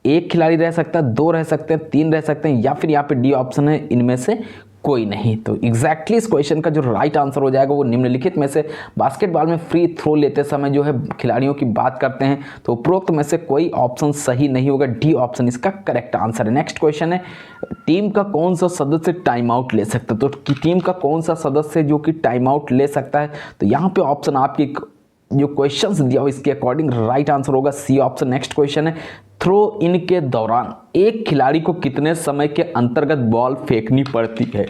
Speaker 1: 1 खिलाड़ी रह सकता है, 2 रह सकते हैं, 3 रह सकते हैं, या फिर यहाँ पे डी ऑप्शन है इनमें से कोई नहीं। तो एग्जैक्टली इस क्वेश्चन का जो राइट आंसर हो जाएगा वो निम्नलिखित में से बास्केटबॉल में फ्री थ्रो लेते समय जो है खिलाड़ियों की बात करते हैं तो उपरोक्त में से कोई ऑप्शन सही नहीं होगा, डी ऑप्शन इसका करेक्ट आंसर है। नेक्स्ट क्वेश्चन है, टीम का कौन सा सदस्य टाइम आउट ले सकता है? तो टीम का कौन सा सदस्य जो कि टाइम आउट ले सकता है? तो यहाँ पे ऑप्शन आपकी जो क्वेश्चंस दिया हो इसके अकॉर्डिंग राइट आंसर होगा सी ऑप्शन। नेक्स्ट क्वेश्चन है, थ्रो इन के दौरान एक खिलाड़ी को कितने समय के अंतर्गत बॉल फेंकनी पड़ती है?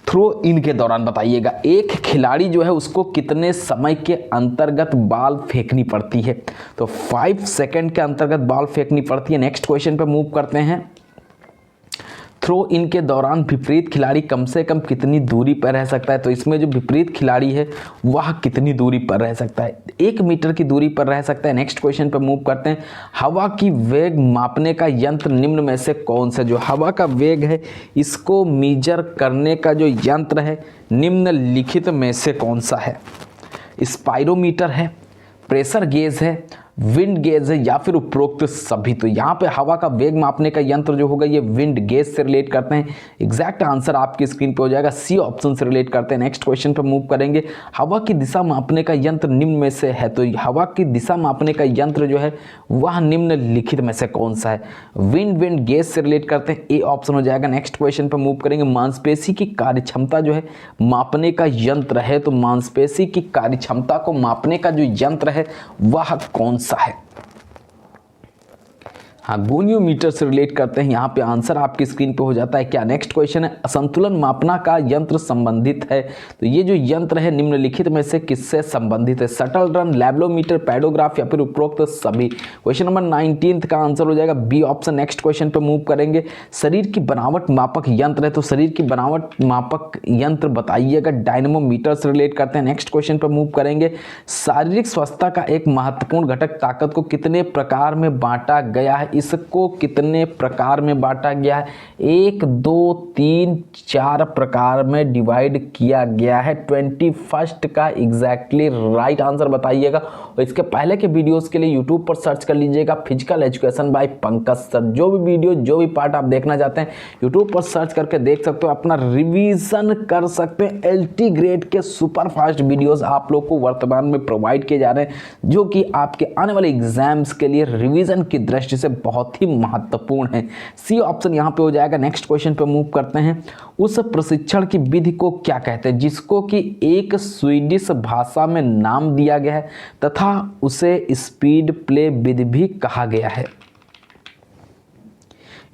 Speaker 1: थ्रो इन के दौरान बताइएगा, एक खिलाड़ी जो है उसको कितने समय के अंतर्गत बॉल फेंकनी पड़ती है? तो 5 सेकंड के अंतर्गत बॉल फेंकनी पड़ती है। नेक्स्ट क्वेश्चन पे मूव करते हैं, थ्रो इन के दौरान विपरीत खिलाड़ी कम से कम कितनी दूरी पर रह सकता है? तो इसमें जो विपरीत खिलाड़ी है वह कितनी दूरी पर रह सकता है? 1 मीटर की दूरी पर रह सकता है। नेक्स्ट क्वेश्चन पर मूव करते हैं, हवा की वेग मापने का यंत्र निम्न में से कौन सा? जो हवा का वेग है इसको मीजर करने का जो यंत्र है निम्नलिखित में से कौन सा है? स्पाइरोमीटर है, प्रेशर गेज है, विंड गेज है, या फिर उपरोक्त सभी? तो यहाँ पे हवा का वेग मापने का यंत्र जो होगा ये विंड गेज से रिलेट करते हैं। एग्जैक्ट आंसर आपकी स्क्रीन पे हो जाएगा, सी ऑप्शन से रिलेट करते हैं। नेक्स्ट क्वेश्चन पे मूव करेंगे, हवा की दिशा मापने का यंत्र निम्न में से है? तो हवा की दिशा मापने का यंत्र जो है वह निम्नलिखित में से कौन सा है? विंड गेज से रिलेट करते हैं, ए ऑप्शन हो जाएगा। नेक्स्ट क्वेश्चन पे मूव करेंगे, मांसपेशी की कार्यक्षमता जो है मापने का यंत्र है, तो मांसपेशी की कार्यक्षमता को मापने का जो यंत्र है वह कौन सा है? हाँ, गोनियोमीटर से रिलेट करते हैं। यहाँ पे आंसर आपकी स्क्रीन पे हो जाता है क्या? नेक्स्ट क्वेश्चन है, असंतुलन मापना का यंत्र संबंधित है? तो ये जो यंत्र है निम्नलिखित में से किससे संबंधित है? शटल रन, लेवलोमीटर, पैडोग्राफ या फिर उपरोक्त सभी? क्वेश्चन नंबर 19 का आंसर हो जाएगा बी ऑप्शन। नेक्स्ट क्वेश्चन पे मूव करेंगे, शरीर की बनावट मापक यंत्र है, तो शरीर की बनावट मापक यंत्र बताइएगा, डायनेमोमीटर से रिलेट करते हैं। नेक्स्ट क्वेश्चन पे मूव करेंगे, शारीरिक स्वस्थता का एक महत्वपूर्ण घटक ताकत को कितने प्रकार में बांटा गया है? इसको कितने प्रकार में बांटा गया है? 1, 2, 3, 4 प्रकार में डिवाइड किया गया है। 21 का एग्जैक्टली राइट आंसर बताइएगा। और इसके पहले के वीडियोस के लिए यूट्यूब पर सर्च कर लीजिएगा physical education by Pankaj sir. जो भी वीडियो जो भी पार्ट आप देखना चाहते हैं यूट्यूब पर सर्च करके देख सकते हो, अपना रिवीजन कर सकते हैं। LT ग्रेड के सुपर फास्ट वीडियोस आप लोग को वर्तमान में प्रोवाइड किए जा रहे हैं जो कि आपके आने वाले एग्जाम्स के लिए रिवीजन की दृष्टि से बहुत ही महत्वपूर्ण है। सी ऑप्शन यहां पे हो जाएगा। नेक्स्ट क्वेश्चन पे मूव करते हैं, उस प्रशिक्षण की विधि को क्या कहते हैं जिसको कि एक स्वीडिश भाषा में नाम दिया गया है तथा उसे स्पीड प्ले विधि भी कहा गया है?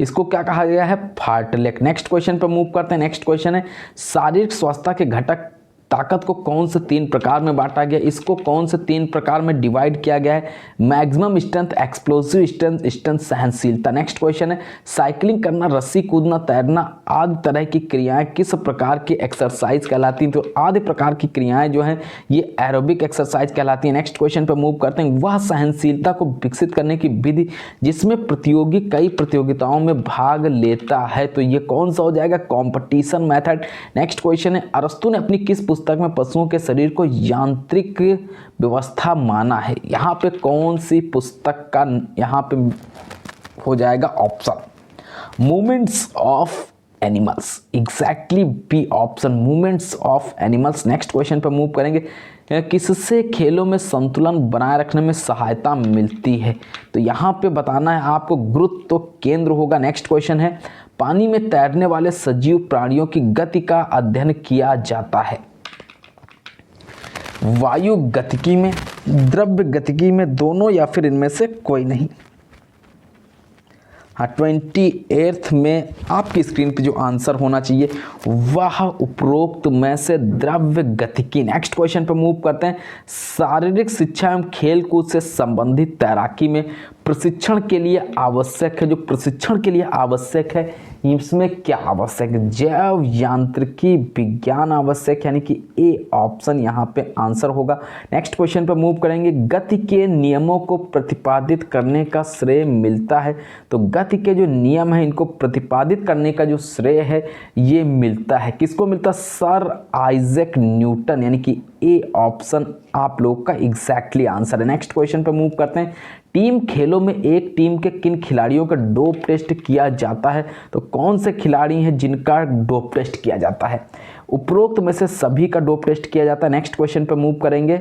Speaker 1: इसको क्या कहा गया है? फार्टलेक। नेक्स्ट क्वेश्चन पे मूव करते हैं। नेक्स्ट क्वेश्चन है, शारीरिक स्वास्थ्य के घटक ताकत को कौन से 3 प्रकार में बांटा गया? इसको कौन से 3 प्रकार में डिवाइड किया गया है? Maximum strength, explosive strength, strength सहनशीलता। नेक्स्ट क्वेश्चन है, साइकिलिंग करना, रस्सी कूदना, तैरना आदि तरह की क्रियाएं किस प्रकार की एक्सरसाइज कहलाती हैं? तो आदि प्रकार की क्रियाएं जो हैं ये एरोबिक एक्सरसाइज कहलाती हैं। नेक्स्ट क्वेश्चन पर मूव करते हैं, वह सहनशीलता को विकसित करने की विधि जिसमें प्रतियोगी कई प्रतियोगिताओं में भाग लेता है, तो ये कौन सा हो जाएगा? Competition method. नेक्स्ट क्वेश्चन है, अरस्तु ने अपनी किस पुस्तक में पशुओं के शरीर को यांत्रिक व्यवस्था माना है? यहाँ पे कौन सी पुस्तक का यहाँ पे हो जाएगा option? Movements of animals. Exactly B option, movements of animals. Next question पर मूव करेंगे, किससे खेलों में संतुलन बनाए रखने में सहायता मिलती है? तो यहाँ पे बताना है आपको, गुरुत्व केंद्र होगा। नेक्स्ट क्वेश्चन है, पानी में तैरने वाले सजीव प्राणियों की गति का अध्ययन किया जाता है? वायु गतिकी में, द्रव्य गतिकी में, दोनों, या फिर इनमें से कोई नहीं? हाँ, 28 में आपकी स्क्रीन पे जो आंसर होना चाहिए वह उपरोक्त में से द्रव्य गतिकी। नेक्स्ट क्वेश्चन पे मूव करते हैं, शारीरिक शिक्षा एवं खेल कूद से संबंधित तैराकी में प्रशिक्षण के लिए आवश्यक है, जो प्रशिक्षण के लिए आवश्यक है इसमें क्या आवश्यक है? जैव यांत्रिकी विज्ञान आवश्यक, यानी कि ए ऑप्शन यहाँ पे आंसर होगा। नेक्स्ट क्वेश्चन पे मूव करेंगे, गति के नियमों को प्रतिपादित करने का श्रेय मिलता है? तो गति के जो नियम है इनको प्रतिपादित करने का जो श्रेय है ये मिलता है, किसको मिलता है? सर आइजैक न्यूटन, यानी कि ए ऑप्शन आप लोग का एग्जैक्टली आंसर है। नेक्स्ट क्वेश्चन पे मूव करते हैं, टीम खेलों में एक टीम के किन खिलाड़ियों का डोप टेस्ट किया जाता है? तो कौन से खिलाड़ी हैं जिनका डोप टेस्ट किया जाता है? उपरोक्त में से सभी का डोप टेस्ट किया जाता है। नेक्स्ट क्वेश्चन पे मूव करेंगे,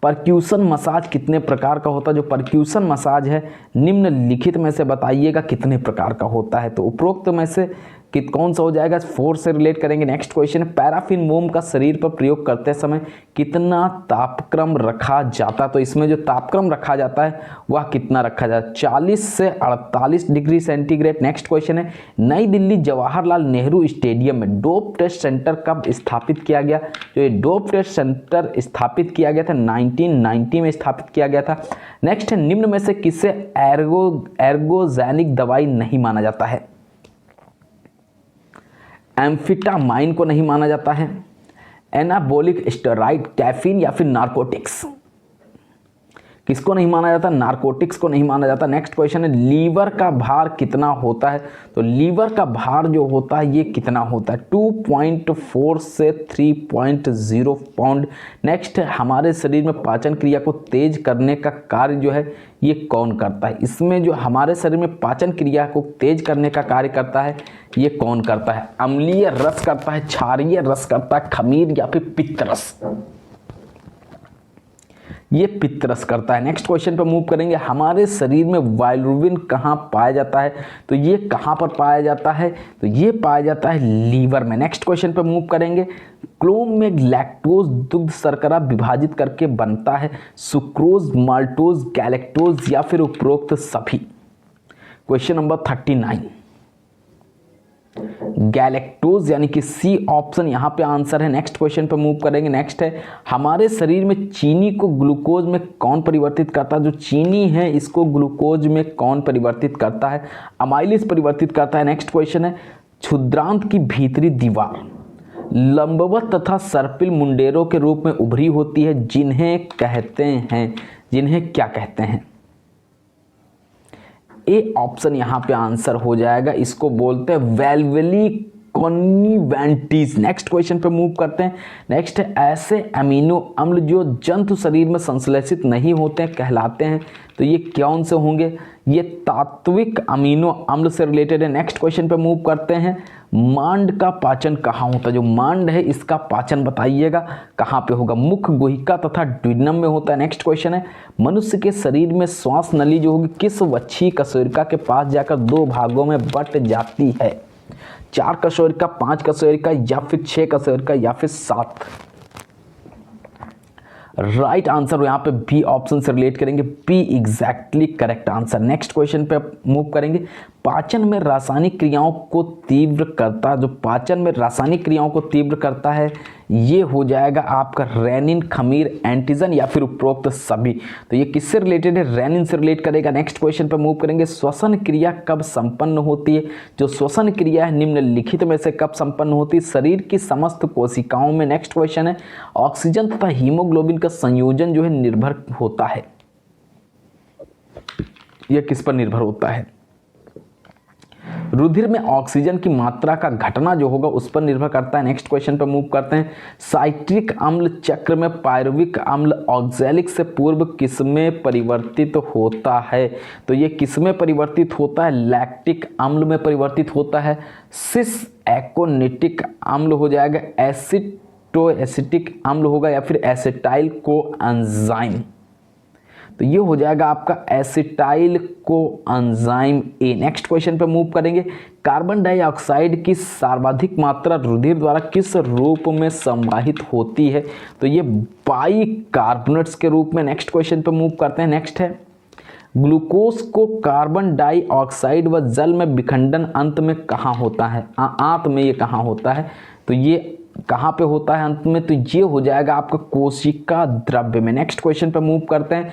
Speaker 1: परक्यूशन मसाज कितने प्रकार का होता है? जो परक्यूशन मसाज है निम्नलिखित में से बताइएगा कितने प्रकार का होता है? तो उपरोक्त में से कौन सा हो जाएगा? 4 से रिलेट करेंगे। नेक्स्ट क्वेश्चन है, पैराफिन मोम का शरीर पर प्रयोग करते समय कितना तापक्रम रखा जाता है? तो इसमें जो तापक्रम रखा जाता है वह कितना रखा जाता है? 40 से 48 डिग्री सेंटीग्रेड। नेक्स्ट क्वेश्चन है, नई दिल्ली जवाहरलाल नेहरू स्टेडियम में डोप टेस्ट सेंटर कब स्थापित किया गया? जो ये डोप टेस्ट सेंटर स्थापित किया गया था 1990 में स्थापित किया गया था। नेक्स्ट है, निम्न में से किसे एर्गोजेनिक दवाई नहीं माना जाता है? एम्फिटामाइन को नहीं माना जाता है, एनाबोलिक स्टेरॉइड, कैफीन, या फिर नारकोटिक्स? किसको नहीं माना जाता? नारकोटिक्स को नहीं माना जाता। नेक्स्ट क्वेश्चन है, लीवर का भार कितना होता है? तो लीवर का भार जो होता है ये कितना होता है? 2.4 से 3.0 पाउंड। नेक्स्ट है, हमारे शरीर में पाचन क्रिया को तेज करने का कार्य जो है ये कौन करता है? इसमें जो हमारे शरीर में पाचन क्रिया को तेज करने का कार्य करता है ये कौन करता है? अम्लीय रस करता है, क्षारीय रस करता है, खमीर, या फिर पित्तरस? ये पित्तरस करता है। नेक्स्ट क्वेश्चन पे मूव करेंगे, हमारे शरीर में बाइलिरुबिन कहाँ पाया जाता है? तो ये कहाँ पर पाया जाता है? तो ये पाया जाता है लीवर में। नेक्स्ट क्वेश्चन पे मूव करेंगे, क्लोम में लैक्टोज दुग्ध शर्करा विभाजित करके बनता है, सुक्रोज, माल्टोज, गैलेक्टोज, या फिर उपरोक्त सभी? क्वेश्चन नंबर 39, गैलेक्टोज, यानी कि सी ऑप्शन यहाँ पे आंसर है। नेक्स्ट क्वेश्चन पे मूव करेंगे। नेक्स्ट है, हमारे शरीर में चीनी को ग्लूकोज में कौन परिवर्तित करता है? जो चीनी है इसको ग्लूकोज में कौन परिवर्तित करता है? अमाइलेज परिवर्तित करता है। नेक्स्ट क्वेश्चन है, क्षुद्रांत की भीतरी दीवार लंबवत तथा सर्पिल मुंडेरों के रूप में उभरी होती है, जिन्हें क्या कहते हैं? ए ऑप्शन यहाँ पे आंसर हो जाएगा, इसको बोलते हैं वेल्वली कॉन्निवेंटिस। नेक्स्ट क्वेश्चन पे मूव करते हैं। नेक्स्ट है, ऐसे अमीनो अम्ल जो जंतु शरीर में संश्लेषित नहीं होते हैं कहलाते हैं? तो ये कौन से होंगे? ये तात्विक अमीनो अम्ल से रिलेटेड है। नेक्स्ट क्वेश्चन पे मूव करते हैं, मांड का पाचन कहाँ होता है? जो मांड है इसका पाचन बताइएगा कहाँ पे होगा? मुख, गुहिका तथा ड्यूडेनम में होता है। नेक्स्ट क्वेश्चन है, मनुष्य के शरीर में श्वास नली जो होगी किस वक्षीय कशेरुका के पास जाकर 2 भागों में बट जाती है? 4 कशेरुका, 5 कशेरुका, या फिर 6 कशेरुका, या फिर 7? राइट आंसर यहाँ पे बी ऑप्शन से रिलेट करेंगे, B exactly correct answer. Next question पे मूव करेंगे, पाचन में रासायनिक क्रियाओं को तीव्र करता, जो पाचन में रासायनिक क्रियाओं को तीव्र करता है ये हो जाएगा आपका रेनिन, खमीर, एंटीजन, या फिर उपरोक्त सभी? तो ये किससे रिलेटेड है? रेनिन से रिलेट करेगा। नेक्स्ट क्वेश्चन पे मूव करेंगे, श्वसन क्रिया कब संपन्न होती है? जो श्वसन क्रिया है निम्नलिखित में से कब संपन्न होती है? शरीर की समस्त कोशिकाओं में। नेक्स्ट क्वेश्चन है, ऑक्सीजन तथा हीमोग्लोबिन का संयोजन जो है निर्भर होता है, यह किस पर निर्भर होता है? रुधिर में ऑक्सीजन की मात्रा का घटना जो होगा उस पर निर्भर करता है। नेक्स्ट क्वेश्चन पर मूव करते हैं। साइट्रिक अम्ल चक्र में पायरुविक अम्ल ऑक्सैलिक से पूर्व किसमें परिवर्तित होता है? तो ये किसमें परिवर्तित होता है? लैक्टिक अम्ल में परिवर्तित होता है। सिस एकोनिटिक अम्ल हो जाएगा, एसिटिक अम्ल होगा, या फिर एसिटाइल कोएंजाइम। तो ये हो जाएगा आपका acetyl coenzyme A. Next question पे मूव करेंगे। कार्बन डाइऑक्साइड की सर्वाधिक मात्रा रुधिर द्वारा किस रूप में संवाहित होती है? तो ये बाइकार्बोनेट्स के रूप में। नेक्स्ट क्वेश्चन पे मूव करते हैं। नेक्स्ट है, ग्लूकोज को कार्बन डाइऑक्साइड व जल में विखंडन अंत में कहाँ होता है? आंत में ये कहाँ होता है? तो ये कहाँ पे होता है अंत में? तो ये हो जाएगा आपका कोशिका द्रव्य में। नेक्स्ट क्वेश्चन पे मूव करते हैं।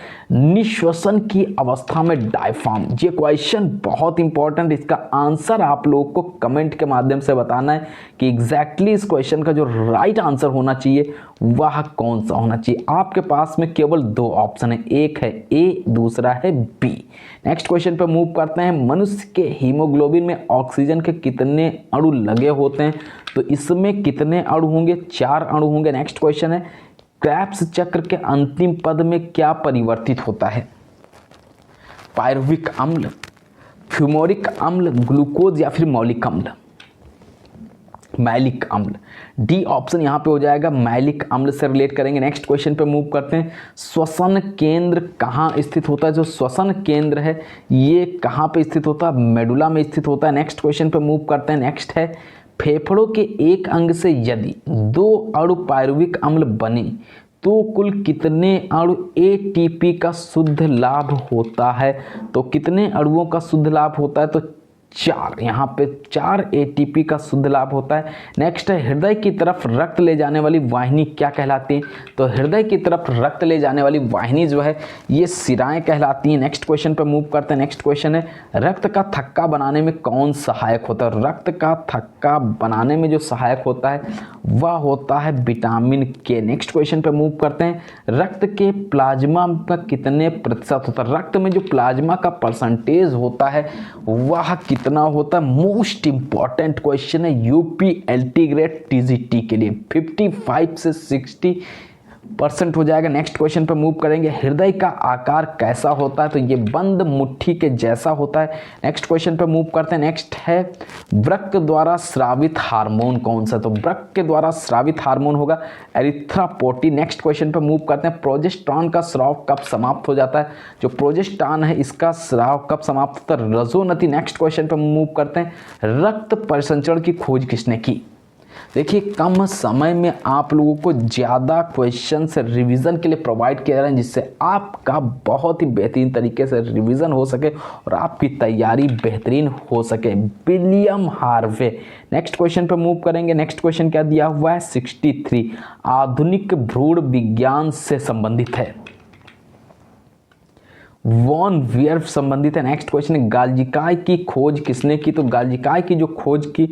Speaker 1: निश्वसन की अवस्था में डायफ्राम, ये क्वेश्चन बहुत इंपॉर्टेंट, इसका आंसर आप लोगों को कमेंट के माध्यम से बताना है कि एग्जैक्टली इस क्वेश्चन का जो राइट आंसर होना चाहिए वह कौन सा होना चाहिए। आपके पास में केवल दो ऑप्शन है, एक है ए, दूसरा है बी। नेक्स्ट क्वेश्चन पे मूव करते हैं। मनुष्य के हीमोग्लोबिन में ऑक्सीजन के कितने अणु लगे होते हैं? तो इसमें कितने अणु होंगे? 4 अणु होंगे। नेक्स्ट क्वेश्चन है, क्रेब्स चक्र के अंतिम पद में क्या परिवर्तित होता है? पायरुविक अम्ल, फ्यूमोरिक अम्ल, ग्लूकोज या फिर मौलिक अम्ल? मैलिक अम्ल। डी ऑप्शन यहाँ पे हो जाएगा, मैलिक अम्ल से रिलेट करेंगे। नेक्स्ट क्वेश्चन पे मूव करते हैं। श्वसन केंद्र कहाँ स्थित होता है? जो श्वसन केंद्र है ये कहाँ पे स्थित होता है? मेडुला में स्थित होता है। नेक्स्ट क्वेश्चन पे मूव करते हैं। नेक्स्ट है, फेफड़ों के एक अंग से यदि 2 अणु पायरुविक अम्ल बने तो कुल कितने अणु एटीपी का शुद्ध लाभ होता है? तो कितने अणुओं का शुद्ध लाभ होता है? तो 4, यहाँ पे 4 एटीपी का शुद्ध लाभ होता है। नेक्स्ट है, हृदय की तरफ रक्त ले जाने वाली वाहिनी क्या कहलाती है? तो हृदय की तरफ रक्त ले जाने वाली वाहिनी जो है ये शिराएं कहलाती हैं। नेक्स्ट क्वेश्चन पे मूव करते हैं। नेक्स्ट क्वेश्चन है, रक्त का थक्का बनाने में कौन सहायक होता है? रक्त का थक्का बनाने में जो सहायक होता है वह होता है विटामिन के। नेक्स्ट क्वेश्चन पे मूव करते हैं। रक्त के प्लाज्मा का कितने प्रतिशत होता है? रक्त में जो प्लाज्मा का परसेंटेज होता है वह कितना होता है? मोस्ट इंपॉर्टेंट क्वेश्चन है यूपीएलटी ग्रेड टीजीटी के लिए। 55 से 60% हो जाएगा। नेक्स्ट क्वेश्चन पे मूव करेंगे। हृदय का आकार कैसा होता है? तो ये बंद मुट्ठी के जैसा होता है। नेक्स्ट क्वेश्चन पे मूव करते हैं। नेक्स्ट है, वृक्क द्वारा स्रावित हार्मोन कौन सा? तो वृक्क के द्वारा स्रावित हार्मोन होगा एरिथ्रोपोएटिन। नेक्स्ट क्वेश्चन पे मूव करते हैं। प्रोजेस्टेरॉन का स्राव कब समाप्त हो जाता है? जो प्रोजेस्टेरॉन है इसका स्राव कब समाप्त होता है? रजोनति। नेक्स्ट क्वेश्चन पे मूव करते हैं। रक्त परिसंचरण की खोज किसने की? देखिए, कम समय में आप लोगों को ज़्यादा क्वेश्चन से रिवीजन के लिए प्रोवाइड किया जा रहा है, जिससे आपका बहुत ही बेहतरीन तरीके से रिवीजन हो सके और आपकी तैयारी बेहतरीन हो सके। William Harvey. नेक्स्ट क्वेश्चन पे मूव करेंगे। नेक्स्ट क्वेश्चन क्या दिया हुआ है? 63 आधुनिक भ्रूण विज्ञान से संबंधित है, वॉन वियर संबंधित है। नेक्स्ट क्वेश्चन है, गाल्जिकाई की खोज किसने की? तो गाल्जिकाई की जो खोज की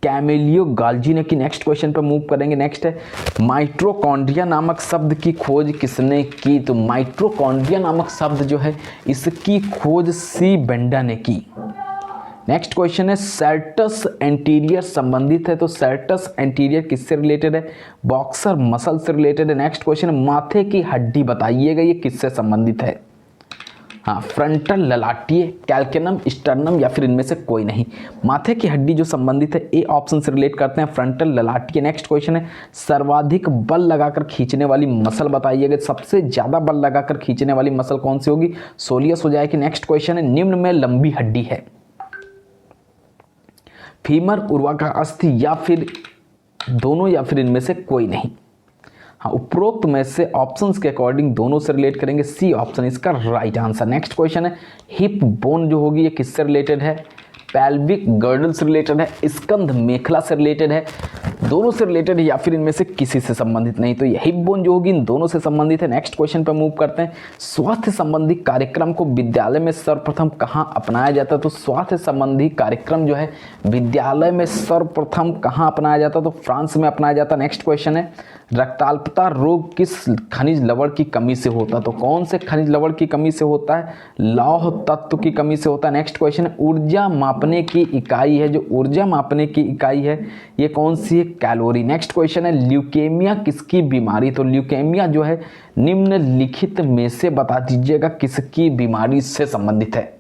Speaker 1: कैमेलियो गाल्जी ने की। नेक्स्ट क्वेश्चन पर मूव करेंगे। नेक्स्ट है, माइटोकॉन्ड्रिया नामक शब्द की खोज किसने की? तो माइटोकॉन्ड्रिया नामक शब्द जो है इसकी खोज सी बेंडा ने की। नेक्स्ट क्वेश्चन है, सर्टस एंटीरियर संबंधित है, तो सर्टस एंटीरियर किससे रिलेटेड है? बॉक्सर मसल से रिलेटेड है। नेक्स्ट क्वेश्चन है, माथे की हड्डी बताइएगा ये किससे संबंधित है? हाँ, फ्रंटल ललाटिए, कैल्केनम, स्टर्नम या फिर इनमें से कोई नहीं। माथे की हड्डी जो संबंधित है ए ऑप्शन से रिलेट करते हैं, फ्रंटल ललाटिए। नेक्स्ट क्वेश्चन है, सर्वाधिक बल लगाकर खींचने वाली मसल बताइएगा, सबसे ज्यादा बल लगाकर खींचने वाली मसल कौन सी होगी? सोलियस हो जाएगी। नेक्स्ट क्वेश्चन है, निम्न में लंबी हड्डी है, फीमर, उर्वाका अस्थि या फिर दोनों या फिर इनमें से कोई नहीं। हाँ, उपरोक्त में से ऑप्शंस के अकॉर्डिंग दोनों से रिलेट करेंगे, सी ऑप्शन इसका राइट आंसर। नेक्स्ट क्वेश्चन है, हिप बोन जो होगी ये किससे रिलेटेड है? पेल्विक गर्डल से रिलेटेड है, स्कंध मेखला से रिलेटेड है, दोनों से रिलेटेड है या फिर इनमें से किसी से संबंधित नहीं, तो ये हिप बोन जो होगी इन दोनों से संबंधित है। नेक्स्ट क्वेश्चन पर मूव करते हैं, स्वास्थ्य संबंधी कार्यक्रम को विद्यालय में सर्वप्रथम कहाँ अपनाया जाता है? तो स्वास्थ्य संबंधी कार्यक्रम जो है विद्यालय में सर्वप्रथम कहाँ अपनाया जाता है? तो फ्रांस में अपनाया जाता है। नेक्स्ट क्वेश्चन है, रक्ताल्पता रोग किस खनिज लवण की कमी से होता है? तो कौन से खनिज लवण की कमी से होता है? लौह तत्व की कमी से होता है। नेक्स्ट क्वेश्चन है, ऊर्जा मापने की इकाई है, जो ऊर्जा मापने की इकाई है ये कौन सी है? कैलोरी। नेक्स्ट क्वेश्चन है, ल्यूकेमिया किसकी बीमारी? तो ल्यूकेमिया जो है निम्नलिखित में से बता दीजिएगा किसकी बीमारी से संबंधित है?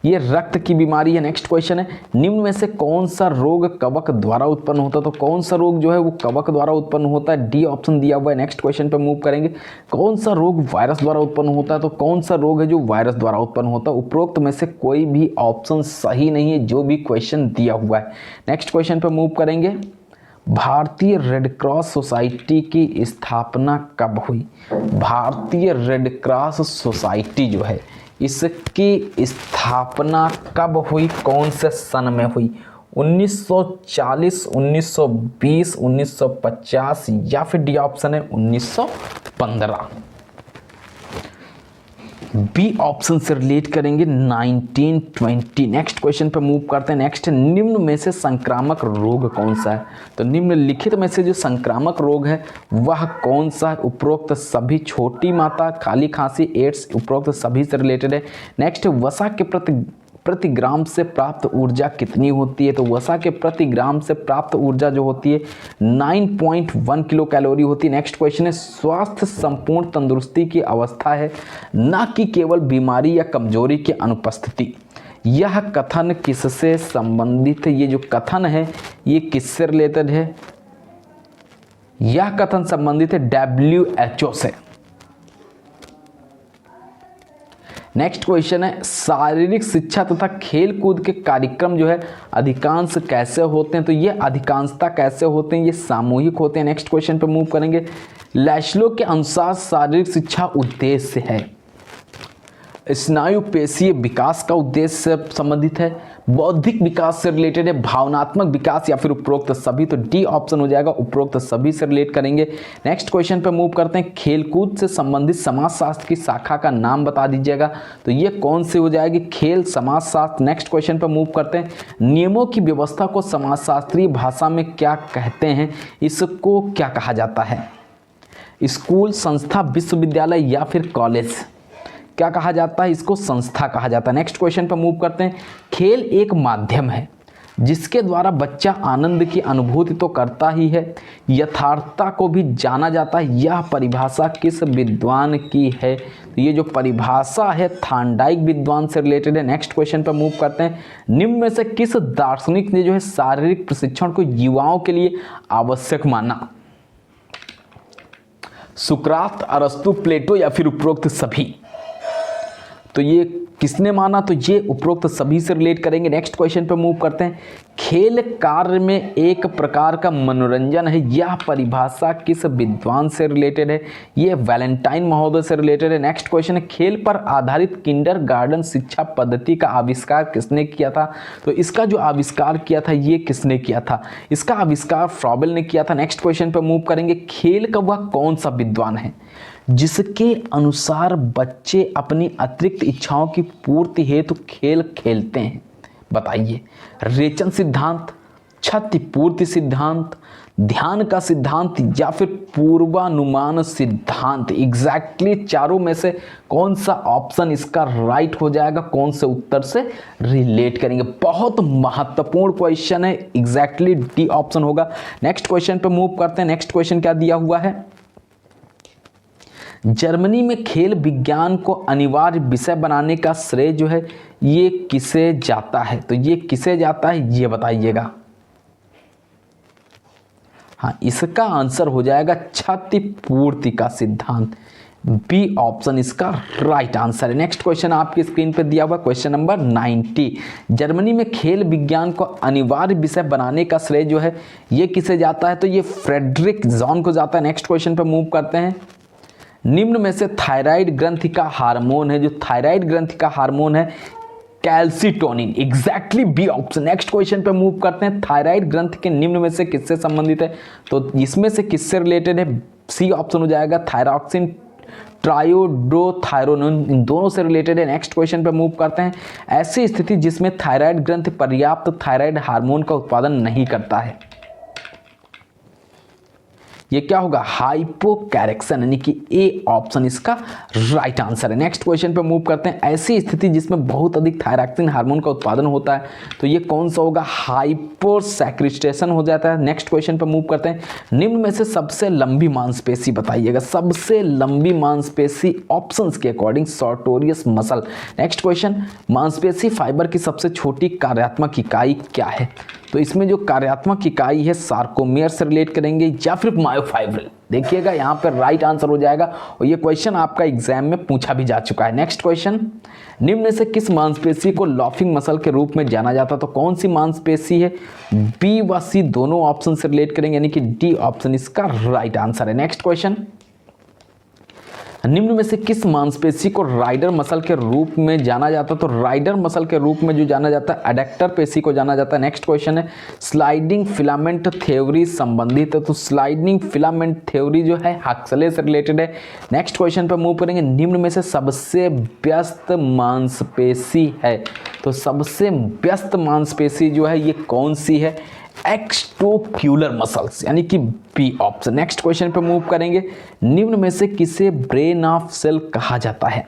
Speaker 1: ये रक्त की बीमारी है। नेक्स्ट क्वेश्चन है, निम्न में से कौन सा रोग कवक द्वारा उत्पन्न होता है? तो कौन सा रोग जो है वो कवक द्वारा उत्पन्न होता है? डी ऑप्शन दिया हुआ है। नेक्स्ट क्वेश्चन पे मूव करेंगे, कौन सा रोग वायरस द्वारा उत्पन्न होता है? तो कौन सा रोग है जो वायरस द्वारा उत्पन्न होता है? उपरोक्त में से कोई भी ऑप्शन सही नहीं है जो भी क्वेश्चन दिया हुआ है। नेक्स्ट क्वेश्चन पे मूव करेंगे, भारतीय रेड क्रॉस सोसाइटी की स्थापना कब हुई? भारतीय रेड क्रॉस सोसाइटी जो है इसकी स्थापना कब हुई, कौन से सन में हुई? 1940, 1920, 1950 या फिर डी ऑप्शन है 1915। बी ऑप्शन से रिलेट करेंगे 1920। नेक्स्ट क्वेश्चन पे मूव करते हैं। नेक्स्ट, निम्न में से संक्रामक रोग कौन सा है? तो निम्नलिखित में से जो संक्रामक रोग है वह कौन सा है? उपरोक्त सभी, छोटी माता, काली खांसी, एड्स, उपरोक्त सभी से रिलेटेड है। नेक्स्ट, वसा के प्रति ग्राम से प्राप्त ऊर्जा कितनी होती है? तो वसा के प्रति ग्राम से प्राप्त ऊर्जा जो होती है 9.1 किलो कैलोरी होती है। नेक्स्ट क्वेश्चन है, स्वास्थ्य संपूर्ण तंदुरुस्ती की अवस्था है, ना कि केवल बीमारी या कमजोरी की अनुपस्थिति। यह कथन किससे संबंधित है? ये जो कथन है ये किससे रिलेटेड है? यह कथन संबंधित है WHO से। नेक्स्ट क्वेश्चन है, शारीरिक शिक्षा तथा खेल कूद के कार्यक्रम जो है अधिकांश कैसे होते हैं? तो ये अधिकांशता कैसे होते हैं? ये सामूहिक होते हैं। नेक्स्ट क्वेश्चन पे मूव करेंगे, लैशलो के अनुसार शारीरिक शिक्षा उद्देश्य है, स्नायु पेशीय विकास का उद्देश्य से संबंधित है, बौद्धिक विकास से रिलेटेड है, भावनात्मक विकास या फिर उपरोक्त सभी? तो डी ऑप्शन हो जाएगा, उपरोक्त सभी से रिलेट करेंगे। नेक्स्ट क्वेश्चन पे मूव करते हैं, खेलकूद से संबंधित समाजशास्त्र की शाखा का नाम बता दीजिएगा। तो ये कौन सी हो जाएगी? खेल समाजशास्त्र। नेक्स्ट क्वेश्चन पे मूव करते हैं, नियमों की व्यवस्था को समाजशास्त्रीय भाषा में क्या कहते हैं? इसको क्या कहा जाता है? स्कूल, संस्था, विश्वविद्यालय या फिर कॉलेज? क्या कहा जाता है? इसको संस्था कहा जाता है। नेक्स्ट क्वेश्चन पर मूव करते हैं, खेल एक माध्यम है जिसके द्वारा बच्चा आनंद की अनुभूति तो करता ही है, यथार्थता को भी जाना जाता है। यह परिभाषा किस विद्वान की है? तो ये जो परिभाषा है थांडाइक विद्वान से रिलेटेड है। नेक्स्ट क्वेश्चन पर मूव करते हैं, निम्न में से किस दार्शनिक ने जो है शारीरिक प्रशिक्षण को युवाओं के लिए आवश्यक माना? सुकरात, अरस्तु, प्लेटो या फिर उपरोक्त सभी? तो ये किसने माना? तो ये उपरोक्त सभी से रिलेट करेंगे। नेक्स्ट क्वेश्चन पे मूव करते हैं, खेल कार्य में एक प्रकार का मनोरंजन है, यह परिभाषा किस विद्वान से रिलेटेड है? ये वैलेंटाइन महोदय से रिलेटेड है। नेक्स्ट क्वेश्चन है, खेल पर आधारित किंडरगार्टन शिक्षा पद्धति का आविष्कार किसने किया था? तो इसका जो आविष्कार किया था ये किसने किया था? इसका आविष्कार फ्रॉबेल ने किया था। नेक्स्ट क्वेश्चन पे मूव करेंगे, खेल का वह कौन सा विद्वान है जिसके अनुसार बच्चे अपनी अतिरिक्त इच्छाओं की पूर्ति हेतु खेल खेलते हैं? बताइए। रेचन सिद्धांत, क्षतिपूर्ति सिद्धांत, ध्यान का सिद्धांत या फिर पूर्वानुमान सिद्धांत? एग्जैक्टली चारों में से कौन सा ऑप्शन इसका राइट हो जाएगा? कौन से उत्तर से रिलेट करेंगे? बहुत महत्वपूर्ण क्वेश्चन है, एग्जैक्टली डी ऑप्शन होगा। नेक्स्ट क्वेश्चन पे मूव करते हैं। नेक्स्ट क्वेश्चन क्या दिया हुआ है, जर्मनी में खेल विज्ञान को अनिवार्य विषय बनाने का श्रेय जो है ये किसे जाता है? तो ये किसे जाता है ये बताइएगा। हाँ, इसका आंसर हो जाएगा क्षतिपूर्ति का सिद्धांत। बी ऑप्शन इसका राइट आंसर है। नेक्स्ट क्वेश्चन आपकी स्क्रीन पे दिया हुआ क्वेश्चन नंबर 90, जर्मनी में खेल विज्ञान को अनिवार्य विषय बनाने का श्रेय जो है ये किसे जाता है? तो ये फ्रेडरिक जॉन को जाता है। नेक्स्ट क्वेश्चन पे मूव करते हैं, निम्न में से थायराइड ग्रंथि का हार्मोन है, जो थायराइड ग्रंथि का हार्मोन है calcitonin? Exactly B option. Next question पे मूव करते हैं, थायराइड ग्रंथि के निम्न में से किससे संबंधित है? तो इसमें से किससे रिलेटेड है? सी ऑप्शन हो जाएगा, थायरॉक्सिन, ट्रायोडोथायरोनोन, इन दोनों से रिलेटेड है। नेक्स्ट क्वेश्चन पे मूव करते हैं, ऐसी स्थिति जिसमें थायराइड ग्रंथि पर्याप्त थायराइड हार्मोन का उत्पादन नहीं करता है? ये क्या होगा, हाइपोकैरेक्शन, यानी कि ए ऑप्शन इसका राइट आंसर है। नेक्स्ट क्वेश्चन पे मूव करते हैं। ऐसी स्थिति जिसमें बहुत अधिक थायरॉक्सिन हार्मोन का उत्पादन होता है, तो ये कौन सा होगा, हाइपोसैक्रिस्टेशन हो जाता है। नेक्स्ट क्वेश्चन पे मूव करते हैं। निम्न में से सबसे लंबी मांसपेशी बताइएगा, सबसे लंबी मांसपेशी ऑप्शंस के according Sartorius muscle. Next question, मांसपेशी फाइबर की सबसे छोटी कार्यात्मक इकाई क्या है, तो इसमें जो कार्यात्मक इकाई है सार्कोमियर से रिलेट करेंगे या फिर मायोफाइब्रिल। देखिएगा यहाँ पर राइट आंसर हो जाएगा, और ये क्वेश्चन आपका एग्जाम में पूछा भी जा चुका है। नेक्स्ट क्वेश्चन, निम्न में से किस मांसपेशी को लाफिंग मसल के रूप में जाना जाता है, तो कौन सी मांसपेशी है, बी व सी दोनों ऑप्शन से रिलेट करेंगे, यानी कि डी ऑप्शन इसका राइट आंसर है। नेक्स्ट क्वेश्चन, निम्न में से किस मांसपेशी को राइडर मसल के रूप में जाना जाता है, तो राइडर मसल के रूप में जो जाना जाता है एडक्टर पेशी को जाना जाता है। नेक्स्ट क्वेश्चन है, स्लाइडिंग फिलामेंट थ्योरी संबंधित है, तो स्लाइडिंग फिलामेंट थ्योरी जो है हक्सले से रिलेटेड है। नेक्स्ट क्वेश्चन पर मूव करेंगे। निम्न में से सबसे व्यस्त मांसपेशी है, तो सबसे व्यस्त मांसपेशी जो है ये कौन सी है, एक्सट्रोक्यूलर मसल्स, यानी कि बी ऑप्शन। नेक्स्ट क्वेश्चन पे मूव करेंगे। निम्न में से किसे ब्रेन ऑफ सेल कहा जाता है,